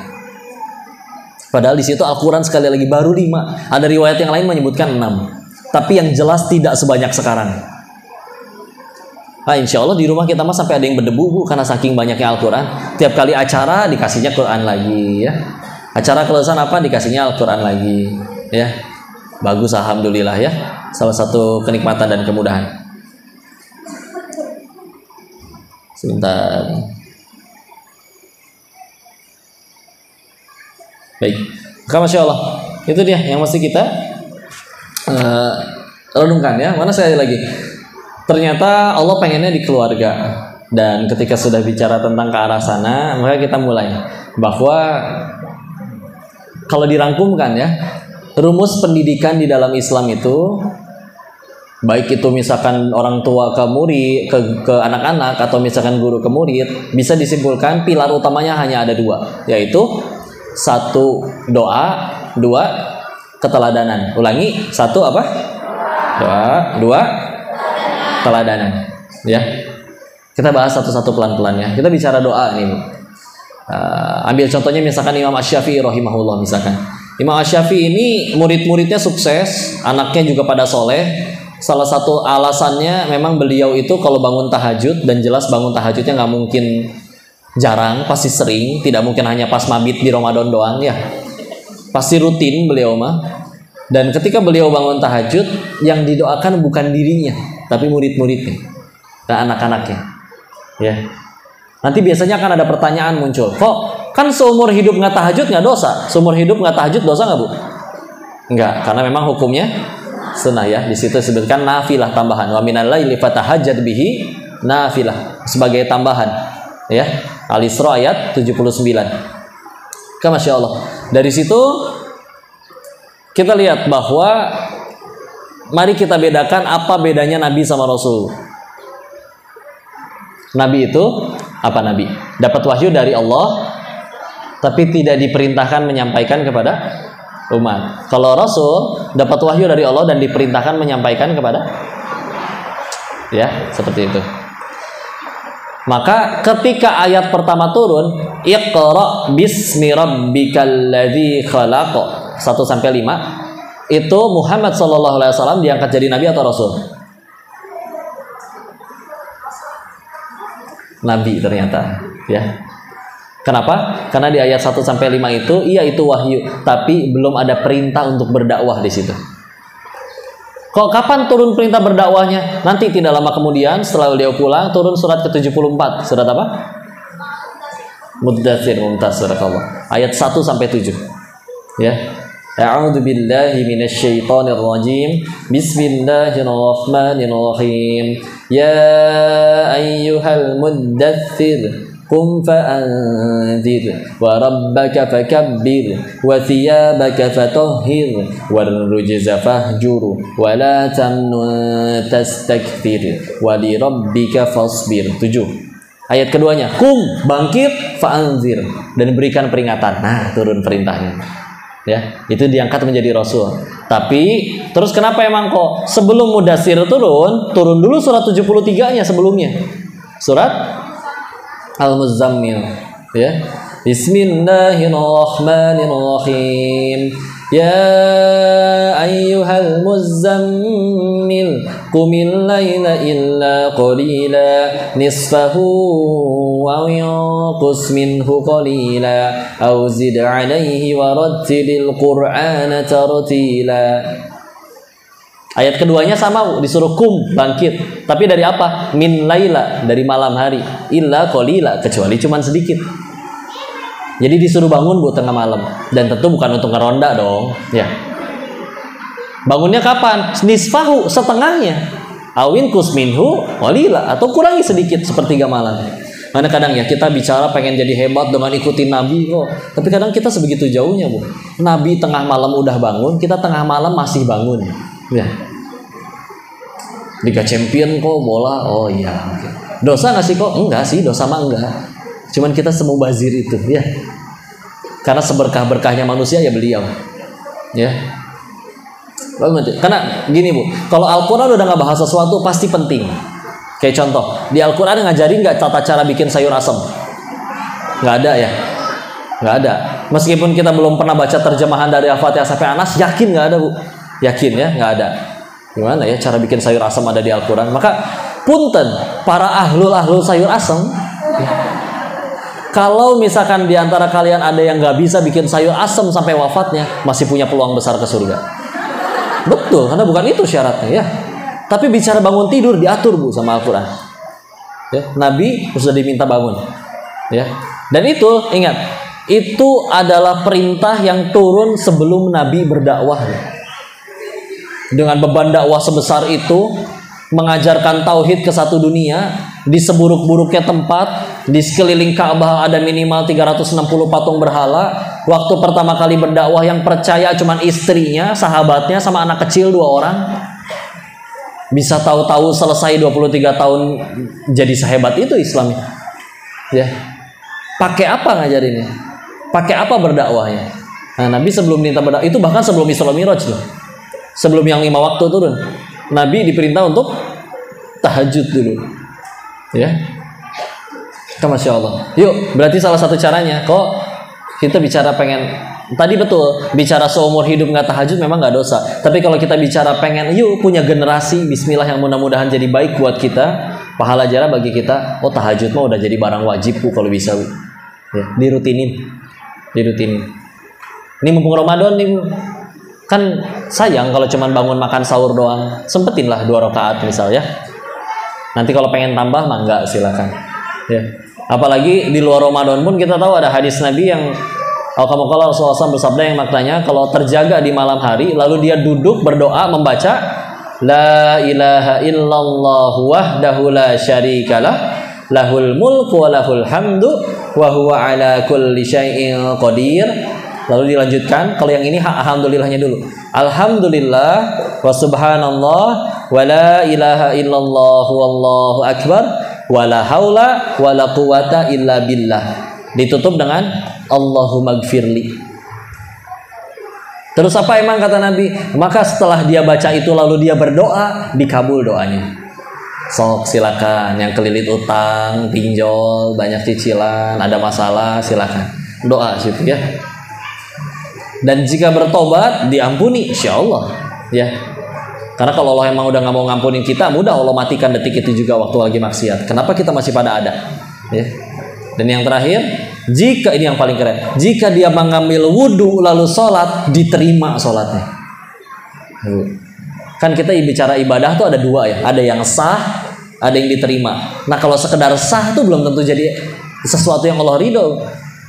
Padahal di situ Al-Quran sekali lagi baru 5. Ada riwayat yang lain menyebutkan 6. Tapi yang jelas tidak sebanyak sekarang. Nah, insya Allah di rumah kita mah sampai ada yang berdebu Bu, karena saking banyaknya Al-Quran. Tiap kali acara dikasihnya Quran lagi ya. Acara kelulusan apa dikasihnya Al-Quran lagi ya. Bagus alhamdulillah ya. Salah satu kenikmatan dan kemudahan. Sebentar. Baik. Maka Masya Allah, itu dia yang mesti kita renungkan ya. Mana saya lagi? Ternyata Allah pengennya di keluarga. Dan ketika sudah bicara tentang ke arah sana, maka kita mulai bahwa kalau dirangkumkan ya, rumus pendidikan di dalam Islam itu, baik itu misalkan orang tua ke murid, ke anak-anak, atau misalkan guru ke murid, bisa disimpulkan pilar utamanya hanya ada 2, yaitu 1 doa, 2 keteladanan. Ulangi, 1 apa? Doa, 2 keteladanan. Ya, kita bahas satu-satu pelan-pelan ya. Kita bicara doa nih. Ambil contohnya misalkan Imam Asy-Syafi'i rahimahullah misalkan. Imam Asy-Syafi'i ini murid-muridnya sukses, anaknya juga pada soleh. Salah satu alasannya memang beliau itu kalau bangun tahajud, dan jelas bangun tahajudnya nggak mungkin jarang, pasti sering, tidak mungkin hanya pas mabit di Ramadan doang ya. Pasti rutin beliau mah. Dan ketika beliau bangun tahajud, yang didoakan bukan dirinya, tapi murid-muridnya dan anak-anaknya. Ya. Nanti biasanya akan ada pertanyaan muncul. Kok kan seumur hidup nggak tahajud nggak dosa? Seumur hidup nggak tahajud dosa nggak Bu? Enggak, karena memang hukumnya sunnah ya. Di situ disebutkan nafilah tambahan. Wa minal laili fatahajjad bihi nafilah sebagai tambahan. Ya. Al-Isra ayat 79. Masya Allah. Dari situ kita lihat bahwa mari kita bedakan apa bedanya Nabi sama Rasul. Nabi itu apa Nabi? Dapat wahyu dari Allah, tapi tidak diperintahkan menyampaikan kepada umat. Kalau Rasul dapat wahyu dari Allah dan diperintahkan menyampaikan kepada, ya seperti itu. Maka ketika ayat pertama turun, Iqra bismi rabbikal ladzi khalaq 1-5, itu Muhammad SAW diangkat jadi Nabi atau Rasul? Nabi ternyata, ya. Kenapa? Karena di ayat 1-5 itu itu wahyu, tapi belum ada perintah untuk berdakwah di situ. Kok kapan turun perintah berdakwahnya? Nanti tidak lama kemudian setelah beliau pulang turun surat ke-74. Surat apa? Muddatsir, Mumtaz, surat Allah. Ayat 1-7. Ya. A'udzu billahi minasyaitonir rajim. Bismillahirrahmanirrahim. Ya ayyuhal muddatsir qum fa'anzir wa rabbaka fakabbir wa thiyabaka fatahhir war rujza fahjur wa la tamnun tastakthir wa li rabbika fasbir. 7. Ayat keduanya, qum, bangkit, fa'anzir, dan berikan peringatan. Nah, turun perintahnya. Ya, itu diangkat menjadi Rasul. Tapi terus kenapa emang kok sebelum Mudatsir turun dulu surat 73-nya sebelumnya. Surat Al-Muzammil, ya. Bismillahirrahmanirrahim. Ya ayyuhal muzammil qumil laila illa qalila nisfahu aw yanqus minhu qalila aw zid 'alaihi wa rattilil qur'ana tartila. Ayat keduanya sama, disuruh kum, bangkit. Tapi dari apa? Min laila, dari malam hari. Illa qalila, kecuali cuman sedikit. Jadi disuruh bangun buat tengah malam. Dan tentu bukan untuk ngeronda dong. Ya. Bangunnya kapan? Nisfahu, setengahnya. Awin kusminhu qalila, atau kurangi sedikit, sepertiga malam. Mana kadang ya kita bicara pengen jadi hebat dengan ikutin Nabi kok. Tapi kadang kita sebegitu jauhnya, Bu. Nabi tengah malam udah bangun, kita tengah malam masih bangun. Ya. Liga Champion kok bola. Oh iya. Dosa nggak sih kok? Enggak sih, dosa mah enggak. Cuman kita semubazir itu, ya. Karena seberkah-berkahnya manusia ya beliau. Ya. Karena gini, Bu, kalau Al-Qur'an udah nggak bahas sesuatu pasti penting. Kayak contoh, di Al-Qur'an ngajarin nggak tata cara bikin sayur asem? Nggak ada ya? Nggak ada. Meskipun kita belum pernah baca terjemahan dari Al-Fatihah sampai Anas, yakin nggak ada, Bu? Yakin ya, nggak ada. Gimana ya cara bikin sayur asem ada di Al-Quran? Maka punten para ahlul sayur asem, ya. Kalau misalkan di antara kalian ada yang nggak bisa bikin sayur asem sampai wafatnya, masih punya peluang besar ke surga. Betul, karena bukan itu syaratnya ya. Tapi bicara bangun tidur diatur, Bu, sama Al-Quran. Ya, Nabi sudah diminta bangun. Ya. Dan itu ingat, itu adalah perintah yang turun sebelum Nabi berdakwah. Ya. Dengan beban dakwah sebesar itu, mengajarkan tauhid ke satu dunia, di seburuk-buruknya tempat, di sekeliling Ka'bah ada minimal 360 patung berhala. Waktu pertama kali berdakwah yang percaya cuman istrinya, sahabatnya, sama anak kecil 2 orang. Bisa tahu-tahu selesai 23 tahun jadi sehebat itu Islam. Ya. Pakai apa ngajarinnya? Pakai apa berdakwahnya? Nah, Nabi sebelum minta berdakwah, itu bahkan sebelum Isra Mi'raj loh. Sebelum yang 5 waktu turun, Nabi diperintah untuk tahajud dulu. Ya. Masya Allah. Yuk, berarti salah satu caranya, kok kita bicara pengen, tadi betul, bicara seumur hidup nggak tahajud memang nggak dosa. Tapi kalau kita bicara pengen, yuk punya generasi Bismillah yang mudah-mudahan jadi baik buat kita, pahala jarah bagi kita. Oh, tahajud mah udah jadi barang wajib, Bu, kalau bisa, Bu. Ya, dirutinin. Ini mumpung Ramadan nih, Bu. Kan sayang kalau cuman bangun makan sahur doang. Sempetin lah 2 rakaat misal ya. Nanti kalau pengen tambah mah enggak, silakan. Ya. Apalagi di luar Ramadan pun kita tahu ada hadis Nabi yang Kalau Rasulullah SAW bersabda yang maknanya kalau terjaga di malam hari lalu dia duduk berdoa membaca la ilaha illallah wahdahu la syarikalah lahul mulku wa lahul hamdu wa huwa ala kulli syai'in qadir. Lalu dilanjutkan, kalau yang ini alhamdulillahnya dulu. Alhamdulillah wa subhanallah wa la ilaha illallah wallahu akbar wa la haula wa la quwata illa billah. Ditutup dengan Allahumma gfirli. Terus apa emang kata Nabi? Maka setelah dia baca itu lalu dia berdoa, dikabul doanya. Sok silakan, yang kelilit utang, pinjol, banyak cicilan, ada masalah silakan doa situ ya. Dan jika bertobat diampuni insyaallah ya. Karena kalau Allah emang udah nggak mau ngampunin kita, mudah Allah matikan detik itu juga waktu lagi maksiat. Kenapa kita masih pada ada ya? Dan yang terakhir, jika ini yang paling keren, jika dia mengambil wudhu lalu sholat, diterima sholatnya. Kan kita bicara ibadah tuh ada dua ya, ada yang sah, ada yang diterima. Nah kalau sekedar sah tuh belum tentu jadi sesuatu yang Allah ridho.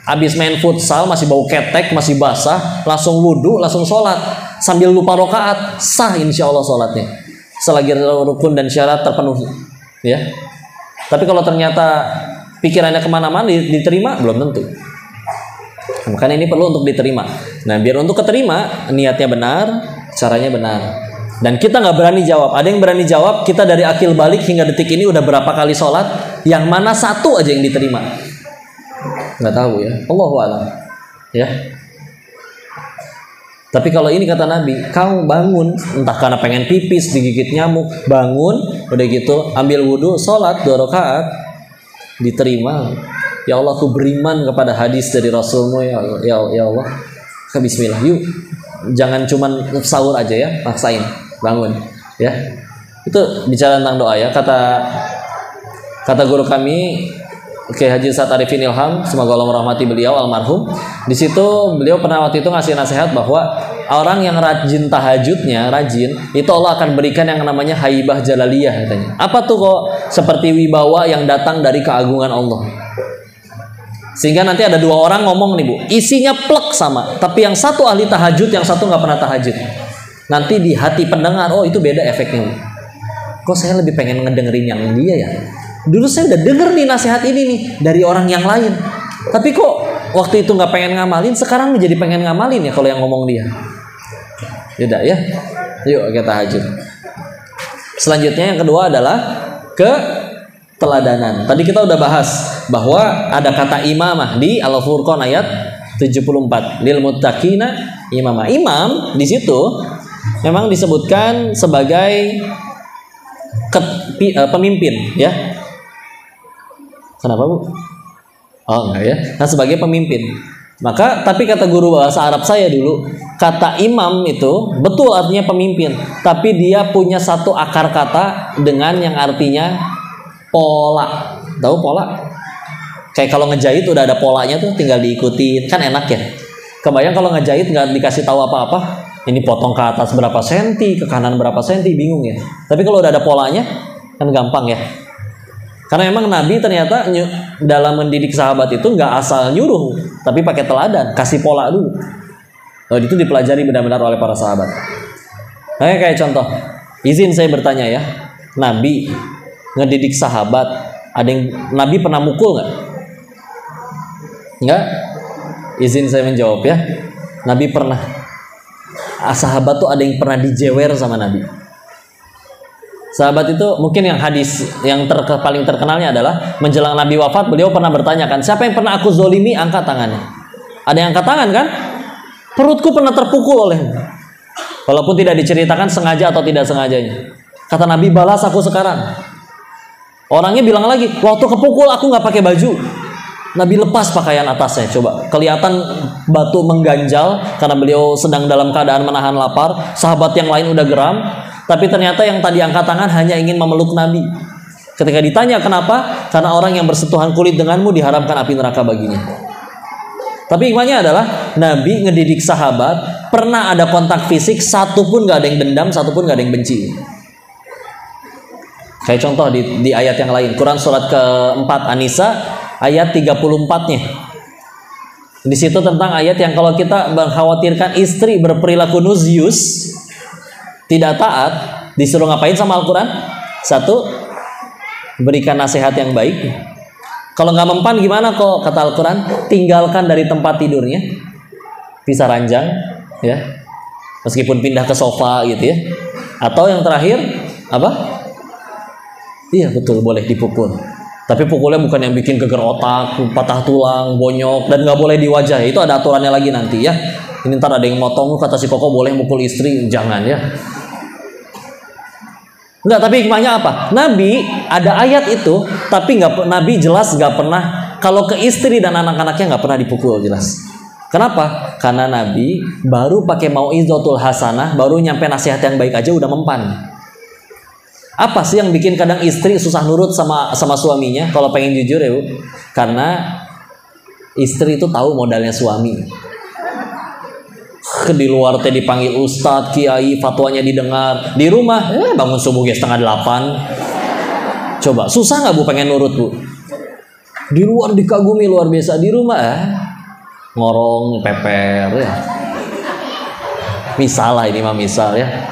Abis main futsal masih bau ketek, masih basah, langsung wudhu, langsung sholat sambil lupa rokaat, sah insya Allah sholatnya selagi rukun dan syarat terpenuhi ya. Tapi kalau ternyata pikirannya kemana-mana, diterima belum tentu. Makanya ini perlu untuk diterima. Nah biar untuk keterima niatnya benar, caranya benar. Dan kita nggak berani jawab. Ada yang berani jawab, kita dari akil balik hingga detik ini udah berapa kali sholat, yang mana satu aja yang diterima? Nggak tahu ya. Allahu a'lam. Ya. Tapi kalau ini kata Nabi, kamu bangun, entah karena pengen pipis, digigit nyamuk, bangun, udah gitu, ambil wudhu, sholat 2 rakaat, diterima. Ya Allah, aku beriman kepada hadis dari Rasulmu ya Allah. Bismillah, yuk. Jangan cuman sahur aja ya, maksain bangun ya. Itu bicara tentang doa ya. Kata guru kami Kiai Haji Ustaz Arifin Ilham, semoga Allah merahmati beliau almarhum. Di situ beliau pernah waktu itu ngasih nasihat bahwa orang yang rajin tahajudnya, itu Allah akan berikan yang namanya haibah jalaliyah katanya. Apa tuh kok? Seperti wibawa yang datang dari keagungan Allah. Sehingga nanti ada 2 orang ngomong nih Bu, isinya plek sama, tapi yang satu ahli tahajud, yang satu nggak pernah tahajud. Nanti di hati pendengar, oh itu beda efeknya. Kok saya lebih pengen ngedengerin yang dia ya? Dulu saya udah denger nih nasihat ini nih dari orang yang lain, tapi kok waktu itu nggak pengen ngamalin, sekarang jadi pengen ngamalin ya kalau yang ngomong dia. Beda ya. Yuk kita tahajud. Selanjutnya yang kedua adalah keteladanan. Tadi kita udah bahas bahwa ada kata imamah di Al-Furqan ayat 74. Lil muttaqina imamah. Imam di situ memang disebutkan sebagai pemimpin ya. Kenapa Bu? Oh enggak ya. Nah sebagai pemimpin. Maka tapi kata guru bahasa Arab saya dulu, kata imam itu betul artinya pemimpin, tapi dia punya satu akar kata dengan yang artinya pola. Tahu pola? Kayak kalau ngejahit udah ada polanya tuh, tinggal diikutin, kan enak ya. Kebayang kalau ngejahit nggak dikasih tahu apa-apa, ini potong ke atas berapa senti, ke kanan berapa senti, bingung ya. Tapi kalau udah ada polanya, kan gampang ya. Karena emang Nabi ternyata dalam mendidik sahabat itu nggak asal nyuruh, tapi pakai teladan, kasih pola dulu. Lalu itu dipelajari benar-benar oleh para sahabat. Nah, kayak contoh, izin saya bertanya ya, Nabi ngedidik sahabat, ada yang Nabi pernah mukul nggak? Nggak? Izin saya menjawab ya, Nabi pernah. Sahabat tuh ada yang pernah dijewer sama Nabi. Sahabat itu mungkin yang hadis yang paling terkenalnya adalah menjelang Nabi wafat, beliau pernah bertanya kan, siapa yang pernah aku zolimi, angkat tangannya. Ada yang angkat tangan kan? Perutku pernah terpukul olehmu. Walaupun tidak diceritakan sengaja atau tidak sengajanya. Kata Nabi, balas aku sekarang. Orangnya bilang lagi, waktu kepukul aku nggak pakai baju. Nabi lepas pakaian atasnya, coba kelihatan batu mengganjal karena beliau sedang dalam keadaan menahan lapar. Sahabat yang lain udah geram. Tapi ternyata yang tadi angkat tangan hanya ingin memeluk Nabi. Ketika ditanya kenapa? Karena orang yang bersentuhan kulit denganmu diharamkan api neraka baginya. Tapi hikmahnya adalah Nabi ngedidik sahabat, pernah ada kontak fisik, satu pun gak ada yang dendam, satu pun gak ada yang benci. Kayak contoh di ayat yang lain, Quran surat keempat An-Nisa ayat 34-nya. Di situ tentang ayat yang kalau kita mengkhawatirkan istri berperilaku nuzius, tidak taat, disuruh ngapain sama Al-Quran? Satu, berikan nasihat yang baik. Kalau nggak mempan gimana kok, kata Al-Quran? Tinggalkan dari tempat tidurnya, pisah ranjang, ya, meskipun pindah ke sofa gitu ya. Atau yang terakhir apa? Iya betul, boleh dipukul. Tapi pukulnya bukan yang bikin geger otak, patah tulang, bonyok, dan nggak boleh di wajah. Itu ada aturannya lagi nanti ya. Ini ntar ada yang motong, kata si Koko boleh mukul istri, jangan ya. Enggak, tapi hikmahnya apa? Nabi ada ayat itu, tapi Nabi jelas nggak pernah, kalau ke istri dan anak-anaknya nggak pernah dipukul, jelas. Kenapa? Karena Nabi baru pakai mau'izatul hasanah, baru nyampe nasihat yang baik aja udah mempan. Apa sih yang bikin kadang istri susah nurut sama suaminya kalau pengen jujur ya Bu? Karena istri itu tahu modalnya suami. Di luar teh dipanggil ustadz, kiai, fatwanya didengar. Di rumah bangun subuh ya 7:30. Coba susah nggak Bu pengen nurut Bu? Di luar dikagumi luar biasa, di rumah ngorong, peper ya. Misal lah, ini mah misal ya.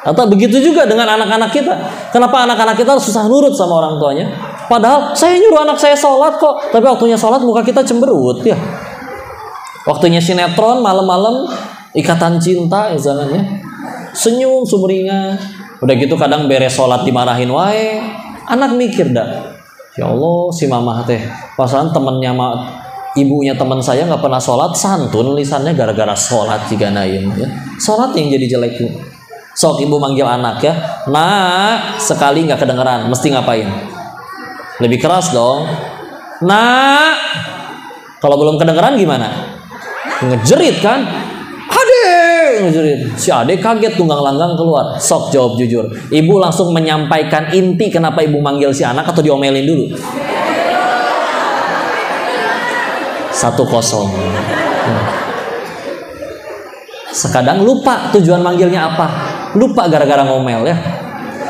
Atau begitu juga dengan anak-anak kita. Kenapa anak-anak kita susah nurut sama orang tuanya? Padahal saya nyuruh anak saya sholat kok, tapi waktunya sholat muka kita cemberut ya. Waktunya sinetron malam-malam, Ikatan Cinta misalnya, senyum sumringah. Udah gitu kadang beres sholat dimarahin wae. Anak mikir dah, ya Allah si mamah teh, pasalan temennya ibunya teman saya nggak pernah sholat, santun lisannya gara-gara sholat juga naim ya. Sholat yang jadi jelek tuh. Sok ibu manggil anak ya, nak, sekali nggak kedengeran, mesti ngapain? Lebih keras dong. Nak, kalau belum kedengeran gimana? Ngejerit kan? Ade, ngejerit. Si Ade kaget tunggang langgang keluar. Sok jawab jujur. Ibu langsung menyampaikan inti kenapa ibu manggil si anak atau diomelin dulu? 1-0. Sekadang lupa tujuan manggilnya apa. Lupa gara-gara ngomel ya.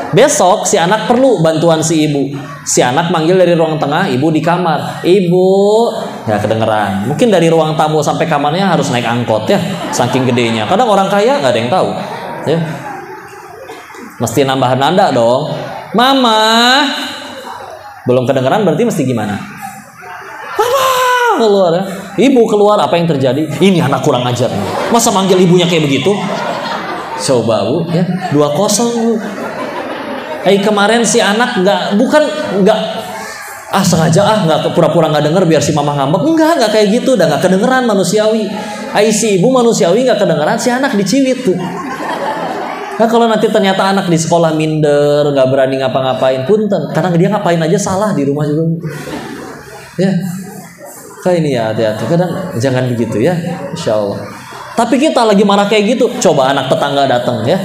Besok si anak perlu bantuan si ibu. Si anak manggil dari ruang tengah, ibu di kamar. Ibu, ya kedengeran. Mungkin dari ruang tamu sampai kamarnya harus naik angkot ya, saking gedenya. Kadang orang kaya nggak ada yang tahu. Ya. Mesti nambah nada dong. Mama, belum kedengeran berarti mesti gimana? Mama keluar ya. Ibu keluar, apa yang terjadi? Ini anak kurang ajar. Masa manggil ibunya kayak begitu? Coba Bu ya, 2-0 Bu. Kemarin si anak nggak sengaja nggak pura-pura nggak denger biar si mama ngambek, nggak kayak gitu, udah nggak kedengeran, manusiawi. Si ibu manusiawi nggak kedengeran, si anak diciwit tuh. Nah kalau nanti ternyata anak di sekolah minder, nggak berani ngapa-ngapain, punten, karena dia ngapain aja salah di rumah juga ya. Kayak ini ya, hati-hati, kadang jangan begitu ya, insya Allah. Tapi kita lagi marah kayak gitu, coba anak tetangga datang ya,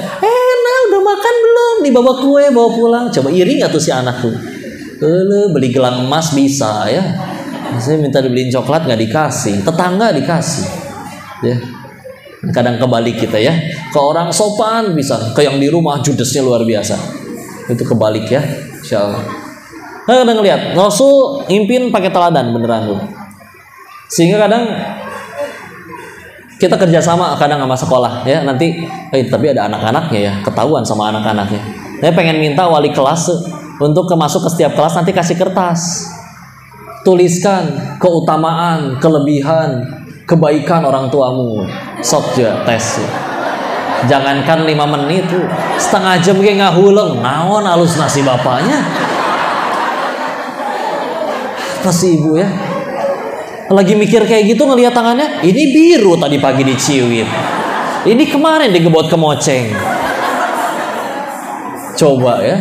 udah makan belum? Dibawa kue, bawa pulang. Coba iri nggak tuh si anak tuh? Beli gelang emas bisa ya. Saya minta dibeliin coklat nggak dikasih, tetangga dikasih. Ya. Kadang kebalik kita ya. Ke orang sopan bisa, ke yang di rumah judesnya luar biasa. Itu kebalik ya, insya Allah. Nah, kadang ngeliat Rasul ngimpin pakai teladan beneran tuh. Sehingga kadang kita kerjasama kadang sama sekolah ya, nanti tapi ada anak-anaknya ya, ketahuan sama anak-anaknya. Saya pengen minta wali kelas untuk masuk ke setiap kelas nanti kasih kertas, tuliskan keutamaan, kelebihan, kebaikan orang tuamu. Sok ya tes. Jangankan 5 menit tuh, setengah jam kayak ngahuleng, naon halus nasi bapaknya. Apa sih ibu ya? Lagi mikir kayak gitu ngelihat tangannya, ini biru tadi pagi diciwit, ini kemarin digebot kemoceng. Coba ya.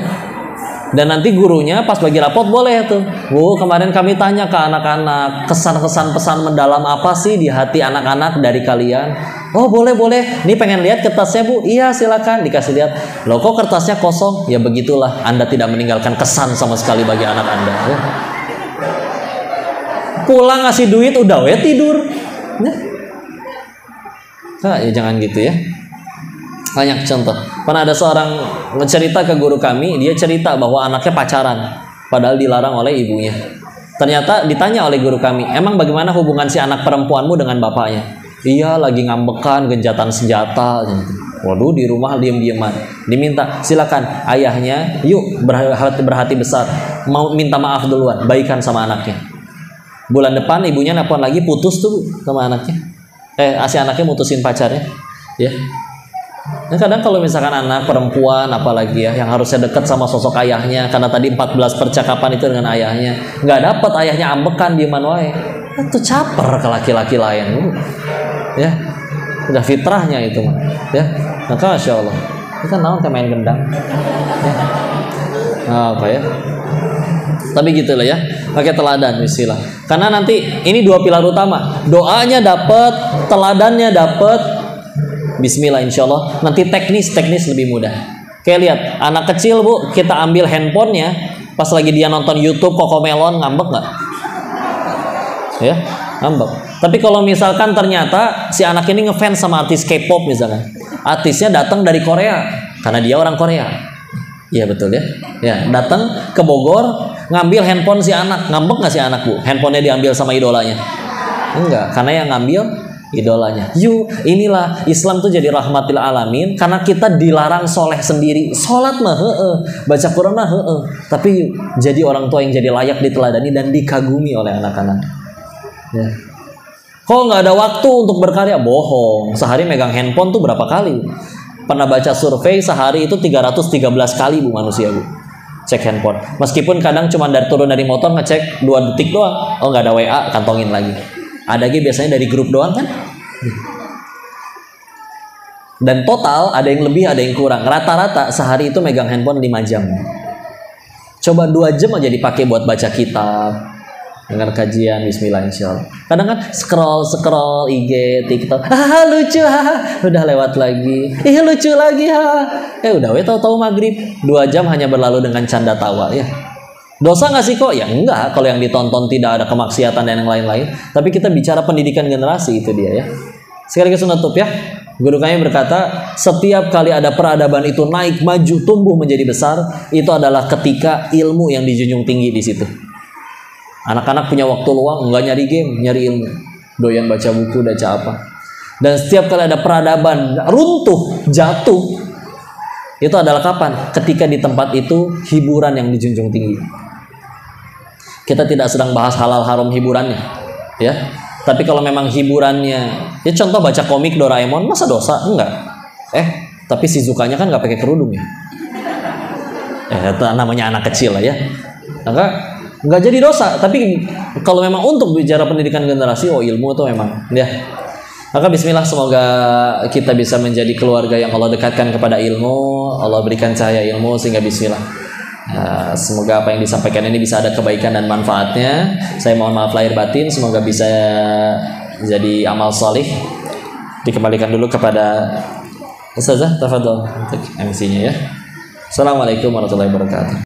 Dan nanti gurunya pas bagi rapot boleh tuh, Bu, kemarin kami tanya ke anak-anak, kesan-kesan pesan mendalam apa sih di hati anak-anak dari kalian? Oh boleh. Ini pengen lihat kertasnya Bu. Iya silakan, dikasih lihat. Loh kok kertasnya kosong? Ya begitulah, Anda tidak meninggalkan kesan sama sekali bagi anak Anda ya. Pulang ngasih duit udah tidur. Nah, ya jangan gitu ya. Banyak contoh. Pernah ada seorang cerita ke guru kami, dia cerita bahwa anaknya pacaran, padahal dilarang oleh ibunya. Ternyata ditanya oleh guru kami, emang bagaimana hubungan si anak perempuanmu dengan bapaknya? Iya, lagi ngambekan, genjatan senjata. Waduh, di rumah diam-diaman. Diminta, silakan ayahnya, yuk berhati besar, mau minta maaf duluan, baikan sama anaknya. Bulan depan ibunya nelpon lagi, putus tuh sama anaknya. Si anaknya mutusin pacarnya, ya. Nah, kadang kalau misalkan anak perempuan apalagi ya yang harusnya dekat sama sosok ayahnya karena tadi 14 percakapan itu dengan ayahnya, nggak dapat, ayahnya ambekan dieman wae, itu caper ke laki-laki lain, ya udah fitrahnya itu mah, ya. Maka Masya Allah kita naon main gendang, ya. Apa ya, tapi gitulah ya, pakai teladan istilah. Karena nanti ini dua pilar utama, doanya dapat, teladannya dapat. Bismillah insya Allah. Nanti teknis lebih mudah. Kayak lihat anak kecil bu, kita ambil handphonenya pas lagi dia nonton YouTube Cocomelon, ngambek nggak? Ya, ngambek. Tapi kalau misalkan ternyata si anak ini ngefans sama artis K-pop misalkan, artisnya datang dari Korea karena dia orang Korea. Iya betul ya. Ya datang ke Bogor ngambil handphone si anak, ngambek nggak si anak bu? Handphonenya diambil sama idolanya? Enggak, karena yang ngambil idolanya. Inilah Islam tuh jadi rahmatil alamin karena kita dilarang soleh sendiri. Sholat mah baca Quran mah tapi jadi orang tua yang jadi layak diteladani dan dikagumi oleh anak-anak. Ya. Kok nggak ada waktu untuk berkarya? Bohong. Sehari megang handphone tuh berapa kali? Pernah baca survei sehari itu 313 kali bu manusia bu cek handphone. Meskipun kadang cuma turun dari motor ngecek 2 detik doang. Oh nggak ada WA, kantongin lagi. Ada lagi biasanya dari grup doang kan. Dan total ada yang lebih ada yang kurang. Rata-rata sehari itu megang handphone 5 jam. Coba 2 jam aja dipakai buat baca kitab, dengar kajian, bismillah insyaallah. Kadang kan scroll IG, TikTok, lucu, udah lewat lagi, lucu lagi, udah tahu-tahu maghrib. 2 jam hanya berlalu dengan canda tawa ya. Dosa nggak sih kok? Ya enggak, kalau yang ditonton tidak ada kemaksiatan dan yang lain-lain. Tapi kita bicara pendidikan generasi, itu dia ya. Sekali lagi nutup ya. Guru kami berkata, setiap kali ada peradaban itu naik, maju, tumbuh menjadi besar, itu adalah ketika ilmu yang dijunjung tinggi di situ. Anak-anak punya waktu luang, enggak nyari game, nyari ilmu. Doyan baca buku, baca apa. Dan setiap kali ada peradaban runtuh, jatuh, itu adalah kapan? Ketika di tempat itu hiburan yang dijunjung tinggi. Kita tidak sedang bahas halal haram hiburannya, ya. Tapi kalau memang hiburannya, ya contoh baca komik Doraemon, masa dosa? Enggak. Tapi Shizukanya kan nggak pakai kerudung ya. Itu namanya anak kecil lah ya. Maka nggak jadi dosa. Tapi kalau memang untuk bicara pendidikan generasi, ilmu itu memang, ya. Maka bismillah, semoga kita bisa menjadi keluarga yang Allah dekatkan kepada ilmu, Allah berikan cahaya ilmu sehingga bismillah. Semoga apa yang disampaikan ini bisa ada kebaikan dan manfaatnya. Saya mohon maaf lahir batin, semoga bisa jadi amal salih. Dikembalikan dulu kepada Ustazah, tafadhol untuk MC-nya ya. Assalamualaikum warahmatullahi wabarakatuh.